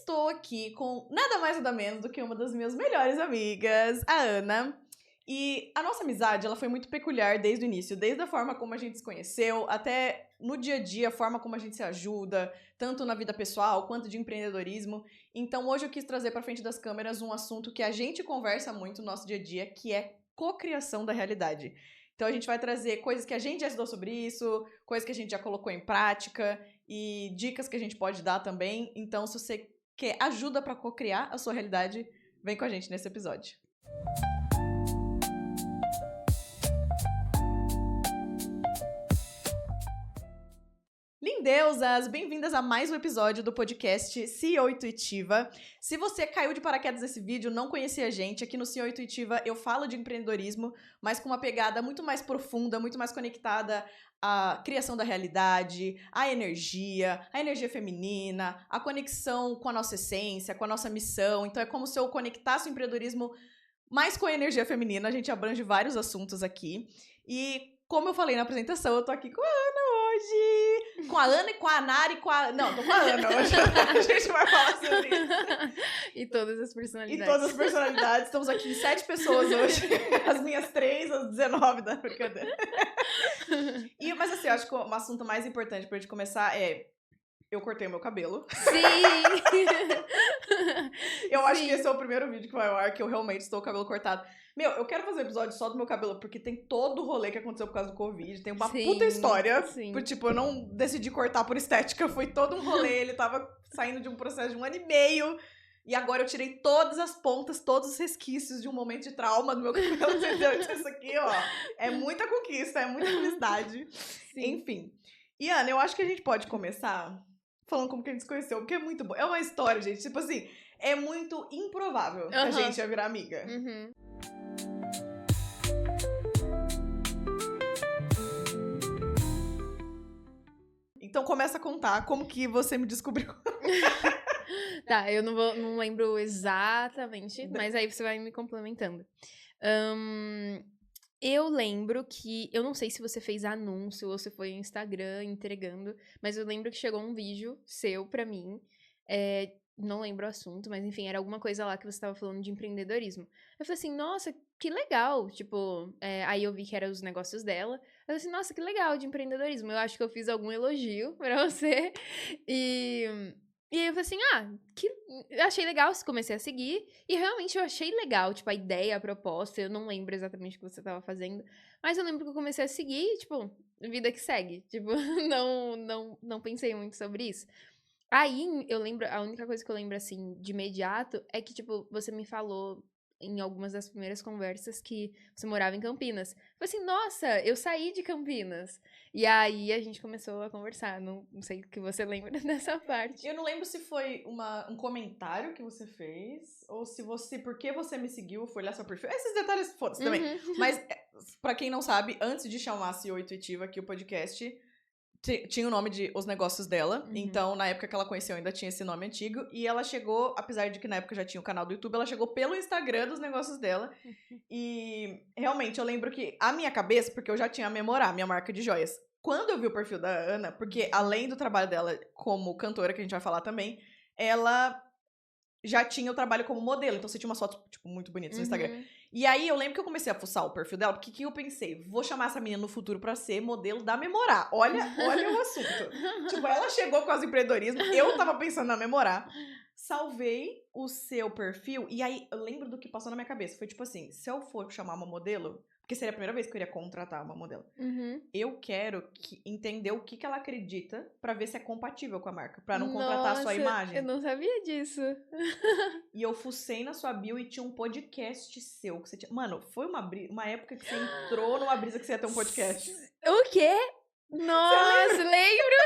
estou aqui com nada mais nada menos do que uma das minhas melhores amigas, a Ana. E a nossa amizade, ela foi muito peculiar desde o início, desde a forma como a gente se conheceu, até no dia a dia, a forma como a gente se ajuda, tanto na vida pessoal quanto de empreendedorismo. Então hoje eu quis trazer para frente das câmeras um assunto que a gente conversa muito no nosso dia a dia, que é cocriação da realidade. Então a gente vai trazer coisas que a gente já estudou sobre isso, coisas que a gente já colocou em prática e dicas que a gente pode dar também. Então se você quer ajuda para cocriar a sua realidade, vem com a gente nesse episódio. Lindeusas, bem-vindas a mais um episódio do podcast CEO Intuitiva. Se você caiu de paraquedas nesse vídeo, não conhecia a gente, aqui no CEO Intuitiva eu falo de empreendedorismo, mas com uma pegada muito mais profunda, muito mais conectada à criação da realidade, à energia feminina, a conexão com a nossa essência, com a nossa missão. Então é como se eu conectasse o empreendedorismo mais com a energia feminina, a gente abrange vários assuntos aqui. E como eu falei na apresentação, eu tô aqui com a Ana hoje. Com a Ana e com a Nara e com a... Não, tô com a Ana hoje. A gente vai falar sobre isso. E todas as personalidades. E todas as personalidades. Estamos aqui em 7 pessoas hoje. As minhas 3, as 19 da brincadeira. Mas assim, eu acho que o assunto mais importante pra gente começar é... Eu cortei o meu cabelo. Sim! Eu acho que esse é o primeiro vídeo que vai ao ar, que eu realmente estou com o cabelo cortado. Meu, eu quero fazer um episódio só do meu cabelo, porque tem todo o rolê que aconteceu por causa do Covid. Tem uma puta história. Sim. Tipo, eu não decidi cortar por estética. Foi todo um rolê. Ele tava saindo de um processo de 1 ano e meio. E agora eu tirei todas as pontas, todos os resquícios de um momento de trauma do meu cabelo. Entendeu? Então isso aqui, ó, é muita conquista, é muita felicidade. Sim. Enfim. E, Ana, eu acho que a gente pode começar falando como que a gente se conheceu, porque é muito bom. É uma história, gente. Tipo assim, é muito improvável que a gente ia virar amiga. Uhum. Então começa a contar como que você me descobriu. Tá, eu não lembro exatamente, mas aí você vai me complementando. Eu lembro que... Eu não sei se você fez anúncio ou se foi no Instagram entregando, mas eu lembro que chegou um vídeo seu pra mim. Não lembro o assunto, mas enfim, era alguma coisa lá que você tava falando de empreendedorismo. Eu falei assim, nossa, que legal. Tipo, aí eu vi que eram os negócios dela. Eu falei assim, nossa, que legal de empreendedorismo. Eu acho que eu fiz algum elogio pra você. E aí eu falei assim, eu achei legal, comecei a seguir. E realmente eu achei legal, tipo, a ideia, a proposta. Eu não lembro exatamente o que você tava fazendo. Mas eu lembro que eu comecei a seguir e, tipo, vida que segue. Tipo, não pensei muito sobre isso. Aí, eu lembro, a única coisa que eu lembro, assim, de imediato, é que, tipo, você me falou em algumas das primeiras conversas que você morava em Campinas. Eu falei assim, nossa, eu saí de Campinas. E aí, a gente começou a conversar. Não sei o que você lembra dessa parte. Eu não lembro se foi um comentário que você fez, ou se você, porque você me seguiu, foi olhar seu perfil. Esses detalhes, foda-se também. Mas, pra quem não sabe, antes de chamar a CEO Intuitiva aqui, o podcast... Tinha o nome de Os Negócios dela. Então, na época que ela conheceu, ainda tinha esse nome antigo. E ela chegou, apesar de que na época já tinha o canal do YouTube, ela chegou pelo Instagram dos Negócios dela. E, realmente, eu lembro que a minha cabeça, porque eu já tinha a Memorá, minha marca de joias. Quando eu vi o perfil da Ana, porque além do trabalho dela como cantora, que a gente vai falar também, ela já tinha o trabalho como modelo. Então, você tinha umas fotos, tipo, muito bonitas no Instagram. E aí, eu lembro que eu comecei a fuçar o perfil dela, porque que eu pensei? Vou chamar essa menina no futuro pra ser modelo da Memorá. Olha o assunto. Tipo, ela chegou com as empreendedorismo, eu tava pensando na Memorá. Salvei o seu perfil, e aí, eu lembro do que passou na minha cabeça. Foi tipo assim, se eu for chamar uma modelo... Porque seria a primeira vez que eu iria contratar uma modelo. Eu quero entender o que ela acredita pra ver se é compatível com a marca. Pra não contratar a sua imagem. Eu não sabia disso. E eu fucei na sua bio e tinha um podcast seu. Que você tinha... Mano, foi uma época que você entrou numa brisa que você ia ter um podcast. O quê? Nossa, lembro!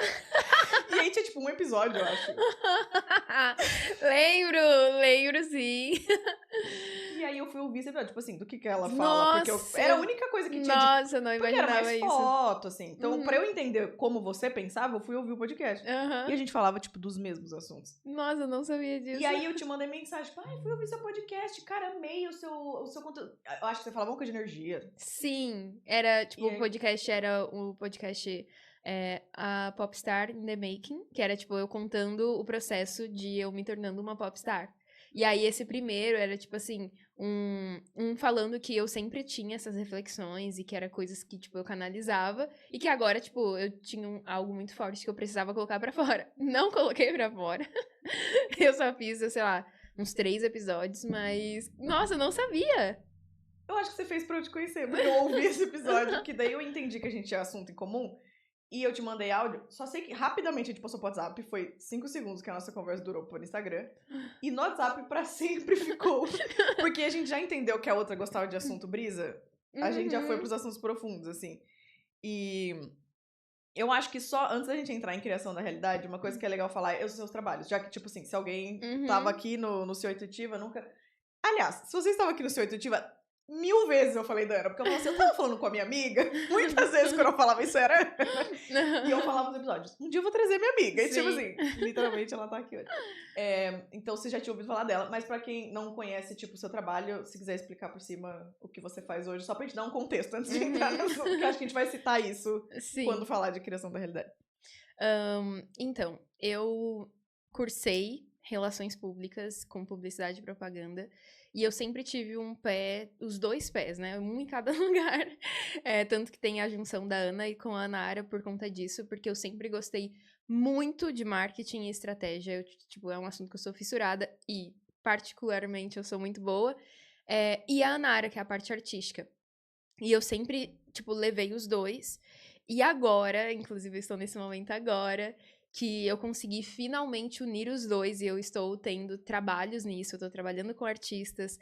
E aí tinha tipo um episódio, eu acho. Lembro sim. E aí eu fui ouvir esse episódio, tipo assim, do que ela fala. Nossa, porque era a única coisa que tinha Nossa, não porque imaginava era mais isso. foto, assim. Então, pra eu entender como você pensava, eu fui ouvir o podcast. E a gente falava, tipo, dos mesmos assuntos. Nossa, eu não sabia disso. E aí eu te mandei mensagem, tipo, fui ouvir seu podcast, cara, amei o seu conteúdo. Eu acho que você falava uma coisa de energia. Sim, era, tipo, o podcast era o podcast a Popstar in the Making, que era, tipo, eu contando o processo de eu me tornando uma popstar. E aí, esse primeiro era, tipo assim, um falando que eu sempre tinha essas reflexões e que era coisas que, tipo, eu canalizava e que agora, tipo, eu tinha algo muito forte que eu precisava colocar pra fora. Não coloquei pra fora. Eu só fiz, sei lá, uns 3 episódios, mas... Nossa, eu não sabia! Eu acho que você fez pra eu te conhecer, porque eu ouvi esse episódio, que daí eu entendi que a gente tinha assunto em comum, e eu te mandei áudio. Só sei que rapidamente a gente postou pro WhatsApp, foi 5 segundos que a nossa conversa durou por Instagram, e no WhatsApp pra sempre ficou. Porque a gente já entendeu que a outra gostava de assunto brisa, a gente já foi pros assuntos profundos, assim. E eu acho que só antes da gente entrar em criação da realidade, uma coisa que é legal falar é os seus trabalhos. Já que, tipo assim, se alguém tava aqui no Seu Intuitiva, nunca... Aliás, se vocês estavam aqui no Seu Intuitiva, 1000 vezes eu falei da Ana, porque eu falava assim, eu tava falando com a minha amiga, muitas vezes quando eu falava isso era Ana, e eu falava nos episódios, um dia eu vou trazer minha amiga, e tipo assim, literalmente ela tá aqui hoje. Então você já tinha ouvido falar dela, mas pra quem não conhece, tipo, o seu trabalho, se quiser explicar por cima o que você faz hoje, só pra gente dar um contexto antes de entrar no assunto, porque acho que a gente vai citar isso quando falar de criação da realidade. Então, eu cursei Relações Públicas com Publicidade e Propaganda. E eu sempre tive os 2 pés, né? Um em cada lugar. Tanto que tem a junção da Ana e com a Anara por conta disso, porque eu sempre gostei muito de marketing e estratégia. É um assunto que eu sou fissurada e, particularmente, eu sou muito boa. E a Anara, que é a parte artística. E eu sempre, levei os 2. E agora, inclusive, eu estou nesse momento agora, que eu consegui finalmente unir os 2 e eu estou tendo trabalhos nisso, eu estou trabalhando com artistas,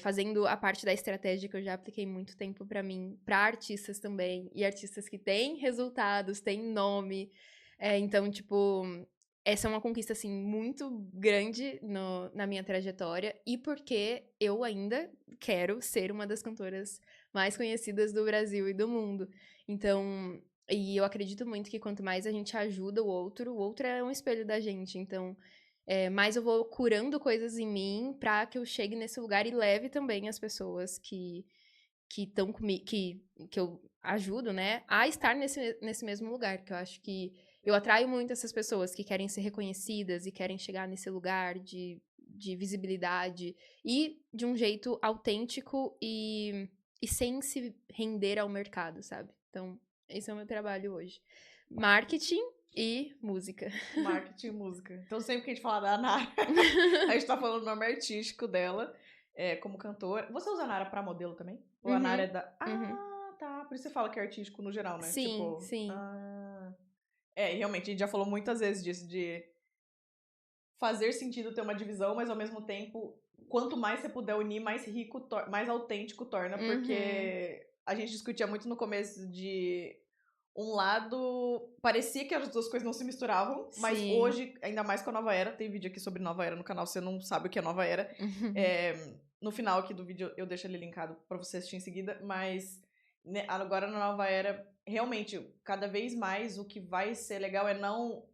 fazendo a parte da estratégia que eu já apliquei muito tempo pra mim, pra artistas também, e artistas que têm resultados, têm nome, então, essa é uma conquista, assim, muito grande na minha trajetória, e porque eu ainda quero ser uma das cantoras mais conhecidas do Brasil e do mundo. Então, e eu acredito muito que quanto mais a gente ajuda o outro é um espelho da gente. Então, mais eu vou curando coisas em mim pra que eu chegue nesse lugar e leve também as pessoas que estão comigo, que eu ajudo, né, a estar nesse mesmo lugar. Que eu acho que eu atraio muito essas pessoas que querem ser reconhecidas e querem chegar nesse lugar de visibilidade e de um jeito autêntico e sem se render ao mercado, sabe? Então, esse é o meu trabalho hoje. Marketing e música. Marketing e música. Então, sempre que a gente fala da Nara, a gente tá falando do nome artístico dela, como cantora. Você usa a Nara pra modelo também? Ou a Nara é da... Tá. Por isso você fala que é artístico no geral, né? Sim, sim. Realmente, a gente já falou muitas vezes disso, de fazer sentido ter uma divisão, mas ao mesmo tempo, quanto mais você puder unir, mais rico, mais autêntico torna, porque a gente discutia muito no começo de um lado, parecia que as 2 coisas não se misturavam, mas hoje, ainda mais com a Nova Era, tem vídeo aqui sobre Nova Era no canal, se você não sabe o que é Nova Era, no final aqui do vídeo eu deixo ele linkado pra você assistir em seguida, mas agora na Nova Era, realmente, cada vez mais o que vai ser legal é não...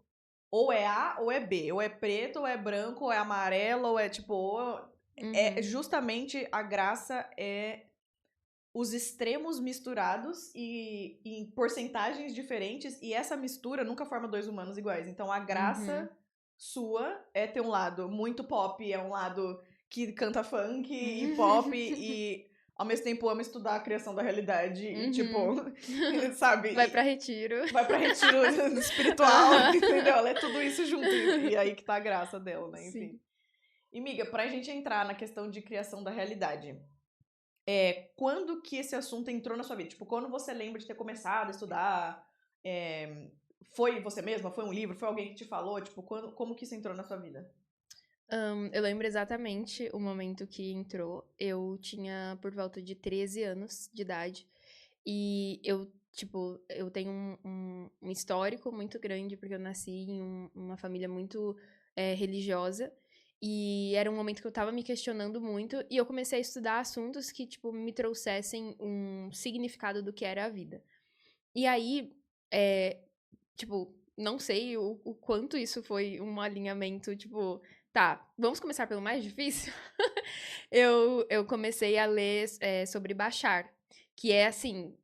Ou é A ou é B. Ou é preto, ou é branco, ou é amarelo, ou é tipo... justamente a graça é os extremos misturados e em porcentagens diferentes. E essa mistura nunca forma 2 humanos iguais. Então a graça sua é ter um lado muito pop, é um lado que canta funk e pop e... Ao mesmo tempo, ama estudar a criação da realidade e, sabe? Vai pra retiro. Vai pra retiro espiritual, entendeu? Ela é tudo isso junto. E aí que tá a graça dela, né? Enfim. Sim. E, miga, pra gente entrar na questão de criação da realidade, quando que esse assunto entrou na sua vida? Tipo, quando você lembra de ter começado a estudar? Foi você mesma? Foi um livro? Foi alguém que te falou? Tipo, como que isso entrou na sua vida? Eu lembro exatamente o momento que entrou. Eu tinha por volta de 13 anos de idade. E eu tenho um histórico muito grande, porque eu nasci em uma família muito religiosa. E era um momento que eu tava me questionando muito. E eu comecei a estudar assuntos que, me trouxessem um significado do que era a vida. E aí, não sei o quanto isso foi um alinhamento, tá, vamos começar pelo mais difícil? Eu comecei a ler sobre Bashar, que é assim,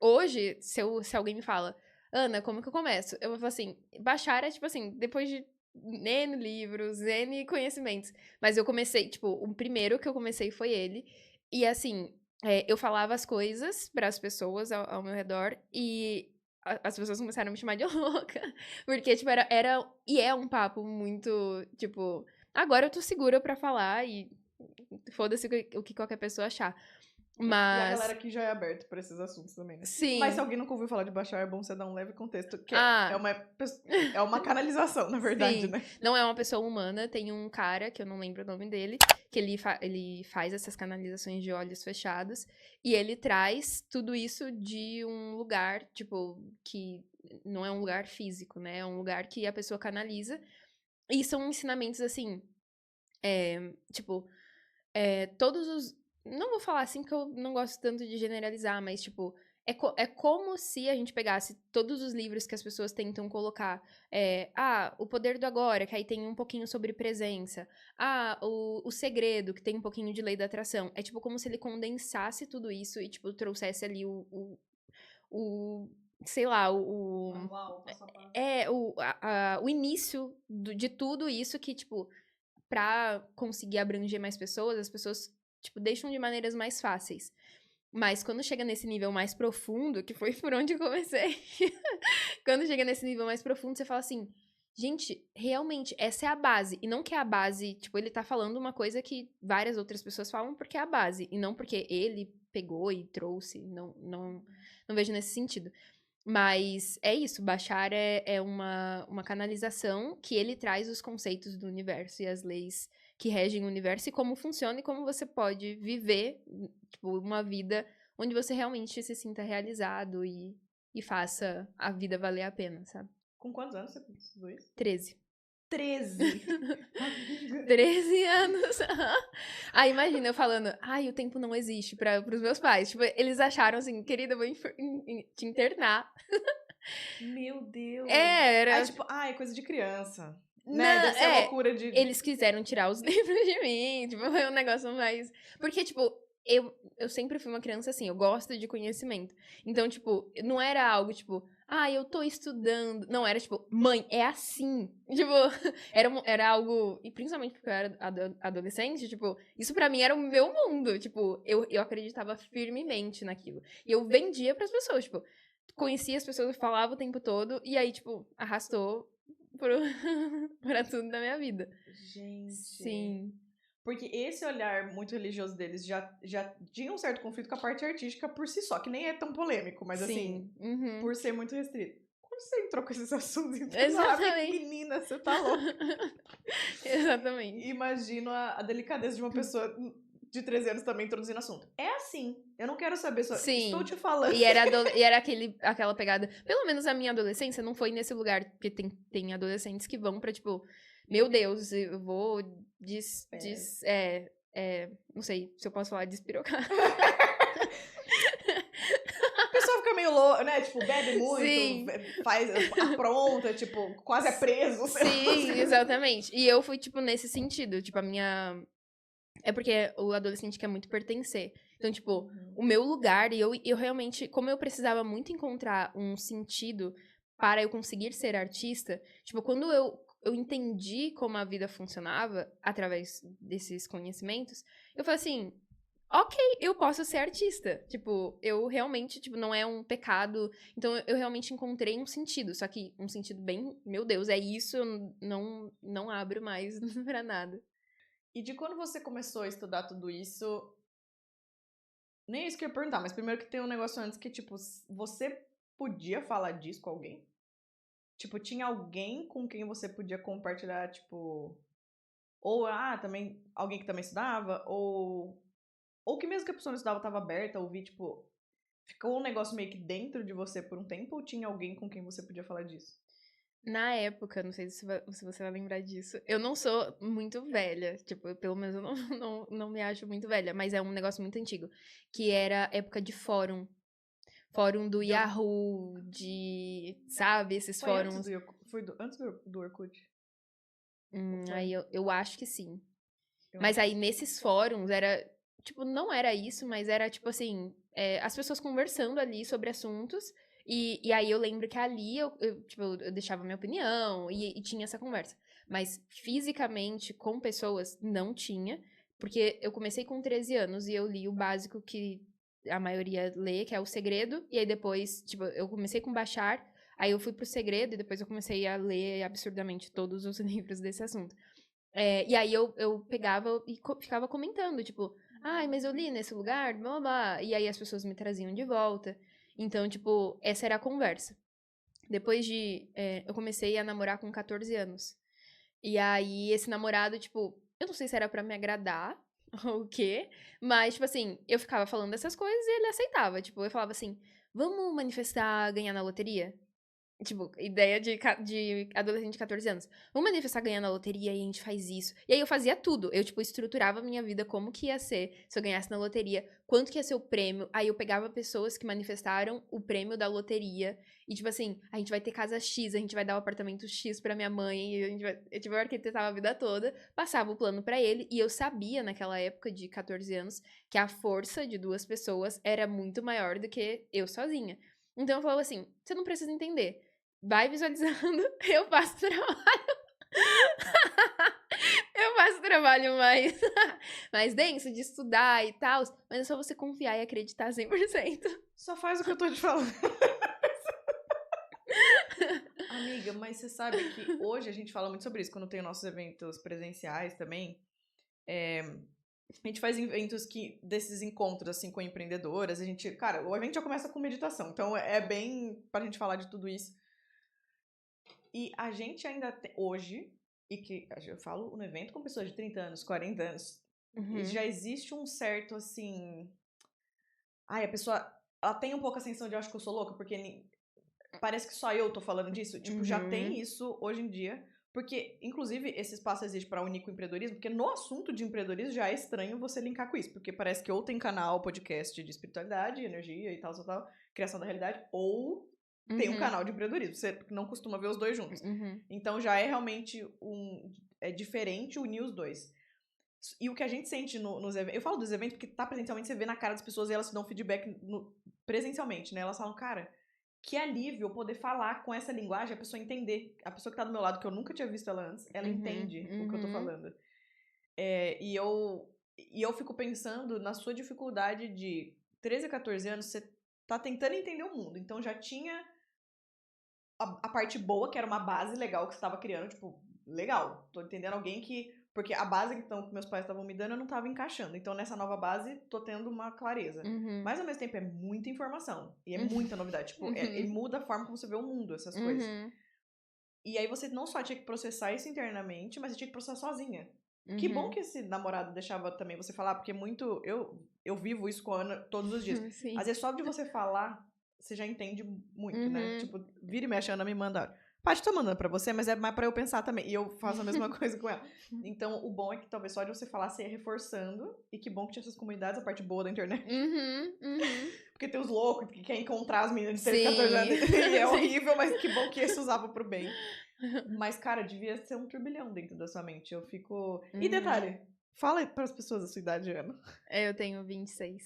hoje, se alguém me fala, Ana, como que eu começo? Eu vou falar assim, baixar é tipo assim, depois de N livros, N conhecimentos. Mas eu comecei, tipo, o primeiro que eu comecei foi ele. E assim, eu falava as coisas para as pessoas ao meu redor e as pessoas começaram a me chamar de louca. Porque, tipo, e é um papo muito, tipo, agora eu tô segura pra falar e foda-se o que qualquer pessoa achar. E a galera Mas, aqui já é aberta pra esses assuntos também, né? Mas se sim. alguém nunca ouviu falar de Bashar, é bom você dar um leve contexto, que Ah, é uma canalização, na verdade, sim. né? Não é uma pessoa humana, tem um cara, que eu não lembro o nome dele, que ele faz essas canalizações de olhos fechados, e ele traz tudo isso de um lugar, tipo, que não é um lugar físico, né? É um lugar que a pessoa canaliza, e são ensinamentos, assim, tipo, todos os. Não vou falar assim porque eu não gosto tanto de generalizar, mas, tipo, é como se a gente pegasse todos os livros que as pessoas tentam colocar. O Poder do Agora, que aí tem um pouquinho sobre presença. O Segredo, que tem um pouquinho de lei da atração. É, tipo, como se ele condensasse tudo isso e, tipo, trouxesse ali o sei lá, Manual, passo a passo. o início de tudo isso que, tipo, pra conseguir abranger mais pessoas, as pessoas, tipo, deixam de maneiras mais fáceis. Mas quando chega nesse nível mais profundo, que foi por onde eu comecei, quando chega nesse nível mais profundo, você fala assim, gente, realmente, essa é a base. E não que é a base, tipo, ele tá falando uma coisa que várias outras pessoas falam porque é a base. E não porque ele pegou e trouxe. Não vejo nesse sentido. Mas é isso, Bashar é uma canalização que ele traz os conceitos do universo e as leis que regem o universo e como funciona e como você pode viver, tipo, uma vida onde você realmente se sinta realizado e faça a vida valer a pena, sabe? Com quantos anos você estudou isso? 13. 13! Amiga. 13 anos. Aí imagina eu falando, ai, o tempo não existe pros meus pais. Tipo, eles acharam assim, querida, eu vou te internar. Meu Deus! Aí, Era. tipo, é coisa de criança. Né? Não, Deve ser loucura de. eles quiseram tirar os livros de mim, tipo, foi um negócio mais... Porque, tipo, eu sempre fui uma criança assim, eu gosto de conhecimento. Então, tipo, não era algo, tipo, eu tô estudando. Não, era tipo, mãe, é assim. Tipo, era algo... E principalmente porque eu era adolescente, tipo, isso pra mim era o meu mundo. Tipo, eu acreditava firmemente naquilo. E eu vendia pras pessoas, tipo... Conhecia as pessoas, falava o tempo todo, e aí, tipo, arrastou pro, pra tudo da minha vida. Gente. Sim. Porque esse olhar muito religioso deles já tinha um certo conflito com a parte artística por si só, que nem é tão polêmico, mas assim, por ser muito restrito. Quando você entrou com esses assuntos, então, Exatamente. menina, você tá louca. Exatamente. Imagino a delicadeza de uma pessoa de 13 anos também introduzindo assunto. É assim, eu não quero saber só. Sim. Estou te falando. E era aquela pegada. Pelo menos a minha adolescência não foi nesse lugar, porque tem adolescentes que vão pra, tipo, meu Deus, eu vou não sei se eu posso falar despirocar. A pessoa fica meio louca, né? Tipo, bebe muito, Sim. apronta, tipo, quase é preso. Sim, exatamente. E eu fui, tipo, nesse sentido. Tipo, a minha... É porque o adolescente quer muito pertencer. Então, tipo, o meu lugar, e eu realmente... Como eu precisava muito encontrar um sentido para eu conseguir ser artista, tipo, quando eu entendi como a vida funcionava através desses conhecimentos, eu falei assim... Ok, eu posso ser artista. Tipo, eu realmente, tipo, não é um pecado. Então, eu realmente encontrei um sentido. Só que um sentido bem, meu Deus, é isso, eu não abro mais pra nada. E de quando você começou a estudar tudo isso, nem isso que eu ia perguntar, mas primeiro que tem um negócio antes que, tipo, você podia falar disso com alguém? Tipo, tinha alguém com quem você podia compartilhar, tipo... Ou, também, alguém que também estudava, ou que mesmo que a pessoa não estudava estava aberta a ouvir, tipo... Ficou um negócio meio que dentro de você por um tempo, ou tinha alguém com quem você podia falar disso? Na época, não sei se você vai lembrar disso, eu não sou muito velha, tipo, pelo menos eu não me acho muito velha, mas é um negócio muito antigo, que era época de fórum. Fórum do Yahoo, sabe, esses Foi antes fóruns. antes do Orkut? Aí eu acho que sim. Eu Mas acho aí que nesses fóruns era tipo, não era isso, mas era, tipo assim, as pessoas conversando ali sobre assuntos. E aí eu lembro que ali tipo, eu deixava minha opinião e tinha essa conversa. Mas fisicamente, com pessoas, não tinha. Porque eu comecei com 13 anos e eu li o básico que a maioria lê, que é O Segredo. E aí depois, tipo, eu comecei com Bashar, aí eu fui pro Segredo e depois eu comecei a ler absurdamente todos os livros desse assunto. E aí eu pegava e ficava comentando, tipo, ai, mas eu li nesse lugar, blá, blá, blá. E aí as pessoas me traziam de volta. Então, tipo, essa era a conversa. Depois eu comecei a namorar com 14 anos. E aí, esse namorado, tipo, eu não sei se era pra me agradar ou o quê, mas, tipo assim, eu ficava falando dessas coisas e ele aceitava. Tipo, eu falava assim, vamos manifestar ganhar na loteria? Tipo, ideia de adolescente de 14 anos. Vamos manifestar ganhando a loteria e a gente faz isso. E aí eu fazia tudo. Eu, tipo, estruturava a minha vida como que ia ser se eu ganhasse na loteria, quanto que ia ser o prêmio. Aí eu pegava pessoas que manifestaram o prêmio da loteria. E, tipo assim, a gente vai ter casa X, a gente vai dar o apartamento X pra minha mãe. E a gente vai. Eu arquitetava a vida toda, passava o plano pra ele. E eu sabia, naquela época de 14 anos, que a força de duas pessoas era muito maior do que eu sozinha. Então eu falava assim: você não precisa entender. Vai visualizando, eu faço trabalho. Eu faço trabalho mais denso de estudar e tal, mas é só você confiar e acreditar 100%. Só faz o que eu tô te falando. Amiga, mas você sabe que hoje a gente fala muito sobre isso, quando tem nossos eventos presenciais também. A gente faz eventos desses encontros, assim, com empreendedoras. Cara, o evento já começa com meditação, então é bem pra gente falar de tudo isso. E a gente ainda tem, hoje, e que eu falo no evento com pessoas de 30 anos, 40 anos, já existe um certo, assim... Ai, a pessoa, ela tem um pouco a sensação de eu acho que eu sou louca, porque parece que só eu tô falando disso. Tipo, já tem isso hoje em dia, porque, inclusive, esse espaço existe para unir com o empreendedorismo, porque no assunto de empreendedorismo já é estranho você linkar com isso, porque parece que ou tem canal, podcast de espiritualidade, energia e tal, criação da realidade, ou tem um canal de empreendedorismo. Você não costuma ver os dois juntos. Então já é realmente é diferente unir os dois. E o que a gente sente nos eventos... Eu falo dos eventos porque tá presencialmente, você vê na cara das pessoas e elas te dão feedback presencialmente, né? Elas falam, cara, que alívio eu poder falar com essa linguagem, a pessoa entender. A pessoa que tá do meu lado, que eu nunca tinha visto ela antes, ela entende o que eu tô falando. E eu fico pensando na sua dificuldade de 13 a 14 anos, você tá tentando entender o mundo. Então já tinha a parte boa, que era uma base legal que você tava criando, tipo, legal. Tô entendendo alguém que... Porque a base então, que meus pais estavam me dando, eu não tava encaixando. Então, nessa nova base, tô tendo uma clareza. Mas, ao mesmo tempo, é muita informação. E é muita novidade. Tipo, ele muda a forma como você vê o mundo, essas coisas. E aí, você não só tinha que processar isso internamente, mas você tinha que processar sozinha. Que bom que esse namorado deixava também você falar, porque muito... Eu vivo isso com a Ana todos os dias. Sim. Às vezes, só de você falar, você já entende muito, né? Tipo, vira e mexe, a Ana me manda... Paty, tô mandando pra você, mas é mais pra eu pensar também. E eu faço a mesma coisa com ela. Então, o bom é que talvez só de você falar, você ia reforçando. E que bom que tinha essas comunidades, a parte boa da internet. Porque tem os loucos que querem encontrar as meninas de 13, 14 anos. E é horrível, mas que bom que esse usava pro bem. Mas, cara, devia ser um turbilhão dentro da sua mente. Eu fico... E detalhe, fala pras pessoas da sua idade, Ana. Eu tenho 26.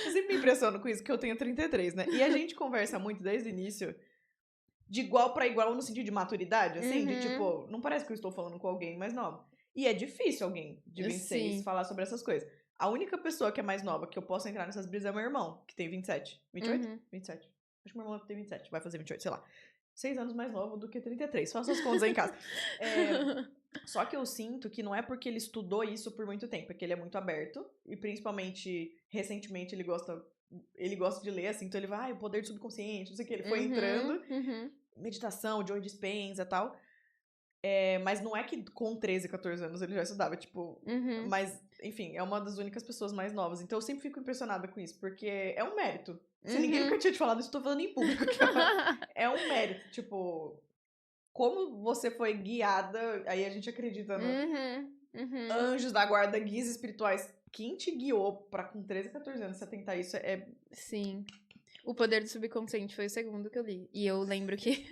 Eu sempre me impressiono com isso, que eu tenho 33, né? E a gente conversa muito desde o início de igual pra igual no sentido de maturidade, assim, de tipo, não parece que eu estou falando com alguém mais nova. E é difícil alguém de 26 falar sobre essas coisas. A única pessoa que é mais nova que eu posso entrar nessas brisas é meu irmão, que tem 27. 28? 27. Acho que meu irmão tem 27, vai fazer 28, sei lá. 6 anos mais novo do que 33. Faça as contas aí em casa. Só que eu sinto que não é porque ele estudou isso por muito tempo, é que ele é muito aberto. E principalmente, recentemente, ele gosta de ler, assim, então ele vai, o poder do subconsciente, não sei o que. Ele foi entrando, meditação, Joe Dispenza e tal. Mas não é que com 13, 14 anos ele já estudava, tipo... Mas, enfim, é uma das únicas pessoas mais novas. Então eu sempre fico impressionada com isso, porque é um mérito. Se ninguém nunca tinha te falado isso, eu tô falando em público. É um mérito, tipo... Como você foi guiada, aí a gente acredita no anjos da guarda, guias espirituais. Quem te guiou pra com 13, 14 anos você tentar isso Sim. O Poder do Subconsciente foi o segundo que eu li. E eu lembro que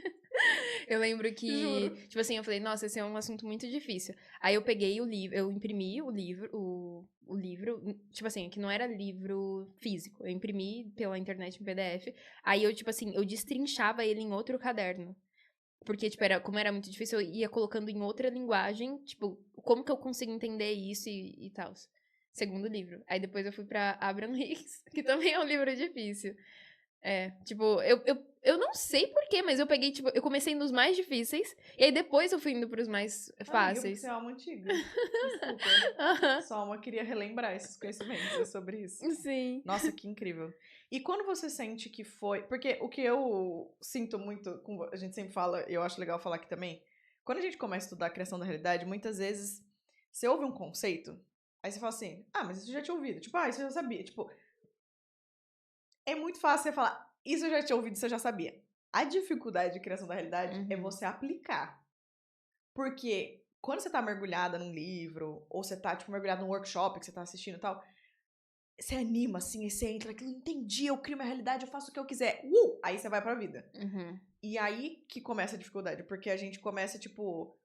Eu lembro que, Juro. tipo assim, eu falei, nossa, esse é um assunto muito difícil. Aí eu peguei o livro, eu imprimi o livro, tipo assim, que não era livro físico, eu imprimi pela internet em PDF. Aí eu, tipo assim, eu destrinchava ele em outro caderno. Porque, tipo, como era muito difícil, eu ia colocando em outra linguagem, tipo, como que eu consigo entender isso e tal. Segundo livro. Aí depois eu fui pra Abraham Hicks, que também é um livro difícil. É, tipo, eu não sei porquê, mas eu peguei, tipo, eu comecei nos mais difíceis, e aí depois eu fui indo pros mais Amiga, porque fáceis. você é alma antiga. Desculpa. Aham, Sua alma queria relembrar esses conhecimentos, é sobre isso. sim. Nossa, que incrível. E quando você sente que foi. Porque o que eu sinto muito, a gente sempre fala, e eu acho legal falar aqui também, quando a gente começa a estudar a criação da realidade, muitas vezes você ouve um conceito, aí você fala assim, ah, mas isso eu já tinha ouvido. Tipo, ah, isso eu já sabia. Tipo, é muito fácil você falar, isso eu já tinha ouvido, isso eu já sabia. A dificuldade de criação da realidade é Uhum. você aplicar. Porque quando você tá mergulhada num livro, ou você tá, tipo, mergulhada num workshop que você tá assistindo e tal, você anima, assim, e você entra naquilo, entendi, eu crio minha realidade, eu faço o que eu quiser. Aí você vai pra vida. Uhum. E aí que começa a dificuldade, porque a gente começa, tipo,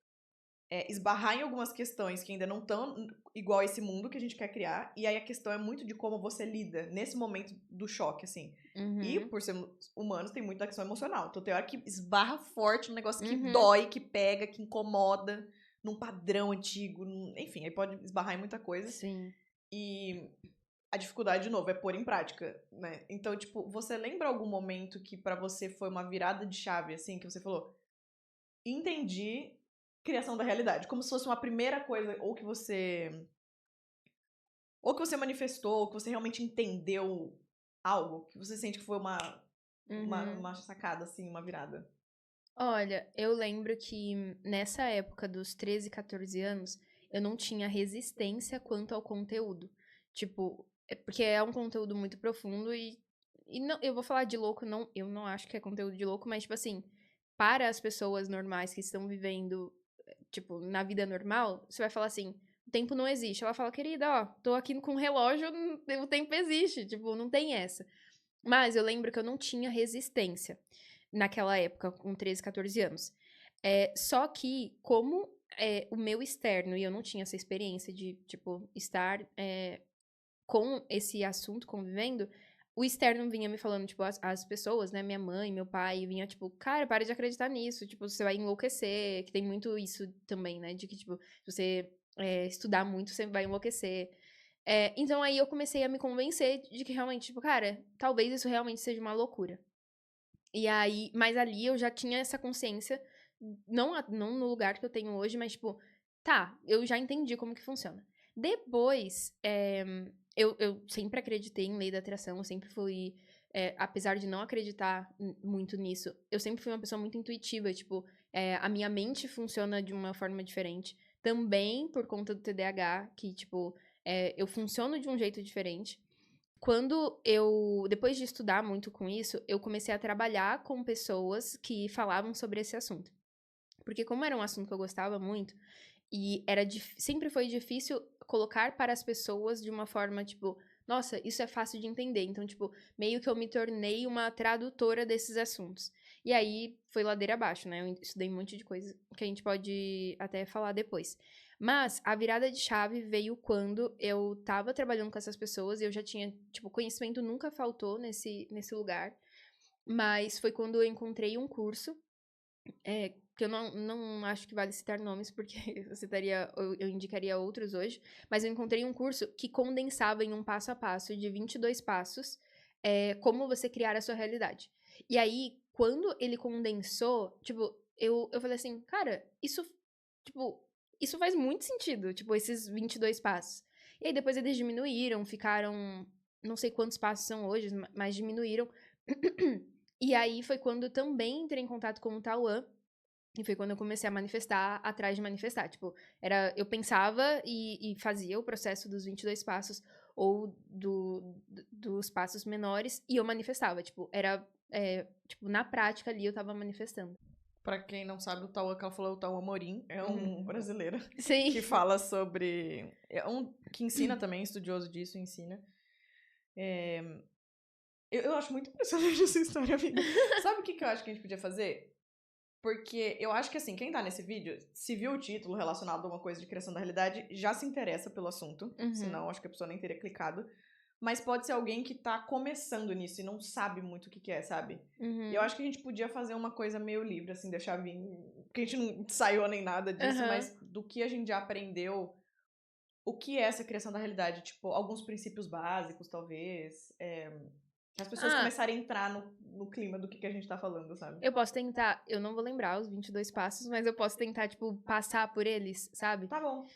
esbarrar em algumas questões que ainda não estão igual a esse mundo que a gente quer criar, e aí a questão é muito de como você lida nesse momento do choque, assim. E, Uhum. por sermos humanos, tem muita questão emocional. Então tem hora que esbarra forte num negócio que Uhum. dói, que pega, que incomoda, num padrão antigo, enfim, aí pode esbarrar em muita coisa. Sim. E a dificuldade, de novo, é pôr em prática, né? Então, tipo, você lembra algum momento que pra você foi uma virada de chave, assim, que você falou, entendi criação da realidade, como se fosse uma primeira coisa, ou que você manifestou, ou que você realmente entendeu algo, que você sente que foi uma, uma, Uhum. uma sacada, assim, uma virada. Olha, eu lembro que nessa época dos 13, 14 anos, eu não tinha resistência quanto ao conteúdo. Tipo, porque é um conteúdo muito profundo e não, eu vou falar de louco, não, eu não acho que é conteúdo de louco, mas, tipo assim, para as pessoas normais que estão vivendo, tipo, na vida normal, você vai falar assim, o tempo não existe. Ela fala, querida, ó, tô aqui com um relógio, o tempo existe, tipo, não tem essa. Mas eu lembro que eu não tinha resistência naquela época, com 13, 14 anos. Só que, como o meu externo, e eu não tinha essa experiência de, tipo, estar com esse assunto, convivendo, o externo vinha me falando, tipo, as pessoas, né, minha mãe, meu pai, vinha, tipo, cara, para de acreditar nisso, tipo, você vai enlouquecer, que tem muito isso também, né, de que, tipo, se você estudar muito, você vai enlouquecer. Então aí eu comecei a me convencer de que realmente, tipo, cara, talvez isso realmente seja uma loucura. E aí, mas ali eu já tinha essa consciência, não no lugar que eu tenho hoje, mas tipo, tá, eu já entendi como que funciona. Depois, eu sempre acreditei em lei da atração, eu sempre fui, apesar de não acreditar muito nisso, eu sempre fui uma pessoa muito intuitiva, tipo, a minha mente funciona de uma forma diferente, também por conta do TDAH, que, tipo, eu funciono de um jeito diferente. Depois de estudar muito com isso, eu comecei a trabalhar com pessoas que falavam sobre esse assunto. Porque como era um assunto que eu gostava muito, e sempre foi difícil colocar para as pessoas de uma forma, tipo, nossa, isso é fácil de entender. Então, tipo, meio que eu me tornei uma tradutora desses assuntos. E aí, foi ladeira abaixo, né? Eu estudei um monte de coisa que a gente pode até falar depois. Mas a virada de chave veio quando eu tava trabalhando com essas pessoas e eu já tinha, tipo, conhecimento nunca faltou nesse lugar. Mas foi quando eu encontrei um curso, que eu não acho que vale citar nomes, porque eu indicaria outros hoje, mas eu encontrei um curso que condensava em um passo a passo de 22 passos, como você criar a sua realidade. E aí, quando ele condensou, tipo, eu falei assim, cara, tipo, isso faz muito sentido, tipo, esses 22 passos. E aí depois eles diminuíram, ficaram, não sei quantos passos são hoje, mas diminuíram. E aí foi quando eu também entrei em contato com o Tauan, e foi quando eu comecei a manifestar atrás de manifestar. Tipo, eu pensava e fazia o processo dos 22 passos ou dos passos menores e eu manifestava. Tipo, tipo, na prática ali eu tava manifestando. Pra quem não sabe, o Tauan, que ela falou, o Tauan Amorim, é um brasileiro Sim. que fala sobre... que ensina também, estudioso disso, ensina. Eu acho muito impressionante essa história, amiga. Sabe o que eu acho que a gente podia fazer? Porque eu acho que, assim, quem tá nesse vídeo, se viu o título relacionado a alguma coisa de criação da realidade, já se interessa pelo assunto. Senão, acho que a pessoa nem teria clicado. Mas pode ser alguém que tá começando nisso e não sabe muito o que é, sabe? E eu acho que a gente podia fazer uma coisa meio livre, assim, deixar vir... Porque a gente não ensaiou nem nada disso, mas do que a gente já aprendeu, o que é essa criação da realidade? Tipo, alguns princípios básicos, talvez. As pessoas começarem a entrar no clima do que a gente tá falando, sabe? Eu posso tentar, eu não vou lembrar os 22 passos, mas eu posso tentar, tipo, passar por eles, sabe? Tá bom.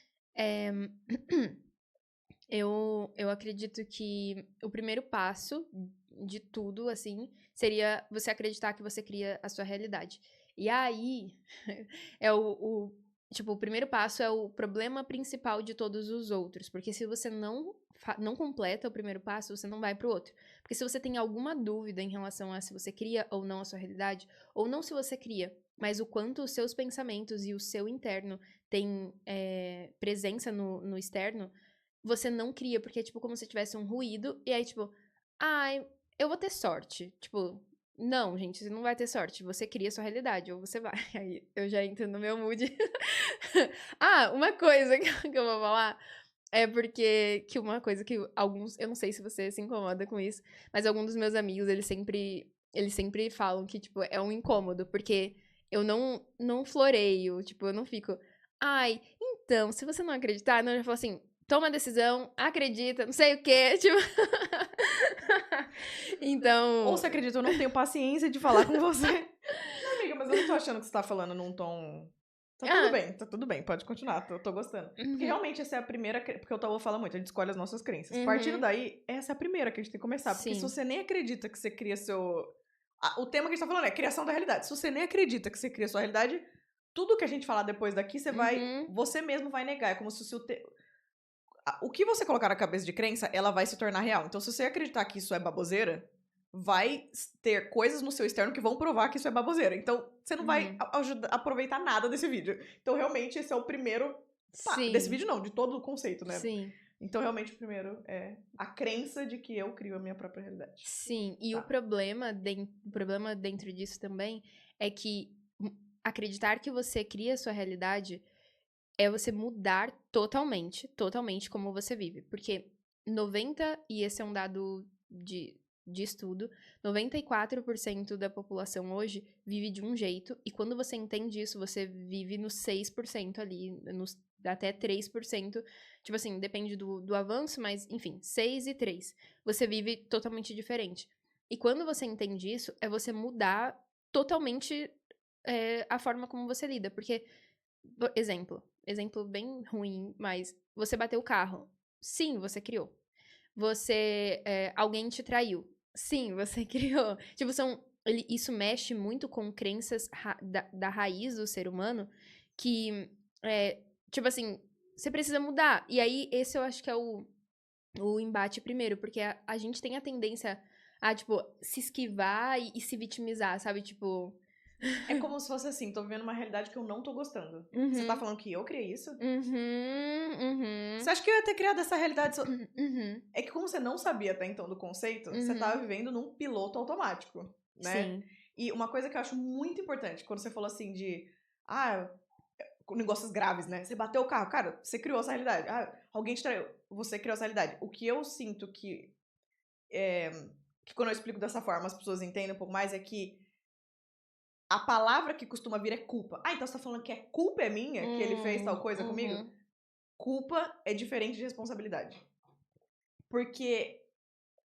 Eu acredito que o primeiro passo de tudo, assim, seria você acreditar que você cria a sua realidade. E aí, tipo, o primeiro passo é o problema principal de todos os outros. Porque se você não completa o primeiro passo, você não vai pro outro. Porque se você tem alguma dúvida em relação a se você cria ou não a sua realidade, ou não se você cria, mas o quanto os seus pensamentos e o seu interno têm presença no externo, você não cria, porque é tipo como se tivesse um ruído, e aí, tipo, ai, eu vou ter sorte. Tipo, não, gente, você não vai ter sorte. Você cria a sua realidade, ou você vai. Aí eu já entro no meu mood. Uma coisa que eu vou falar é porque uma coisa que alguns, eu não sei se você se incomoda com isso, mas alguns dos meus amigos, eles sempre falam que, tipo, é um incômodo, porque eu não floreio, tipo, eu não fico, ai, então, se você não acreditar, não, eu já falo assim, toma a decisão, acredita, não sei o quê, tipo... Então... Ou você acredita, eu não tenho paciência de falar com você. Não, amiga, mas eu não tô achando que você tá falando num tom... Tá tudo bem, pode continuar, tô gostando. Porque realmente essa é a primeira... Porque o Tauô fala muito, a gente escolhe as nossas crenças. Partindo daí, essa é a primeira que a gente tem que começar. Porque se você nem acredita que você cria seu... O tema que a gente tá falando é criação da realidade. Se você nem acredita que você cria sua realidade, tudo que a gente falar depois daqui, você mesmo vai negar. É como se o seu... O que você colocar na cabeça de crença, ela vai se tornar real. Então, se você acreditar que isso é baboseira, vai ter coisas no seu externo que vão provar que isso é baboseira. Então, você não vai aproveitar nada desse vídeo. Então, realmente, esse é o primeiro... desse vídeo não, de todo o conceito, né? Sim. Então, realmente, o primeiro é a crença de que eu crio a minha própria realidade. Sim, e o problema dentro disso também é que acreditar que você cria a sua realidade é você mudar totalmente como você vive. Porque e esse é um dado de estudo, 94% da população hoje vive de um jeito, e quando você entende isso, você vive nos 6% ali, até 3%. Tipo assim, depende do avanço, mas enfim, 6 e 3. Você vive totalmente diferente. E quando você entende isso, é você mudar totalmente a forma como você lida. Porque, exemplo bem ruim, mas você bateu o carro. Sim, você criou. Alguém te traiu. Sim, você criou. Tipo, isso mexe muito com crenças da raiz do ser humano que, tipo assim, você precisa mudar. E aí, esse eu acho que é o embate primeiro, porque a gente tem a tendência a, tipo, se esquivar e se vitimizar, sabe? Tipo... É como se fosse assim, tô vivendo uma realidade que eu não tô gostando. Você tá falando que eu criei isso? Você acha que eu ia ter criado essa realidade? É que como você não sabia até então do conceito, você tava vivendo num piloto automático, né? Sim. E uma coisa que eu acho muito importante, quando você falou assim de... negócios graves, né? Você bateu o carro. Cara, você criou essa realidade. Alguém te traiu. Você criou essa realidade. O que eu sinto que quando eu explico dessa forma as pessoas entendem um pouco mais é que a palavra que costuma vir é culpa. Então você tá falando que culpa é minha, que ele fez tal coisa comigo? Culpa é diferente de responsabilidade. Porque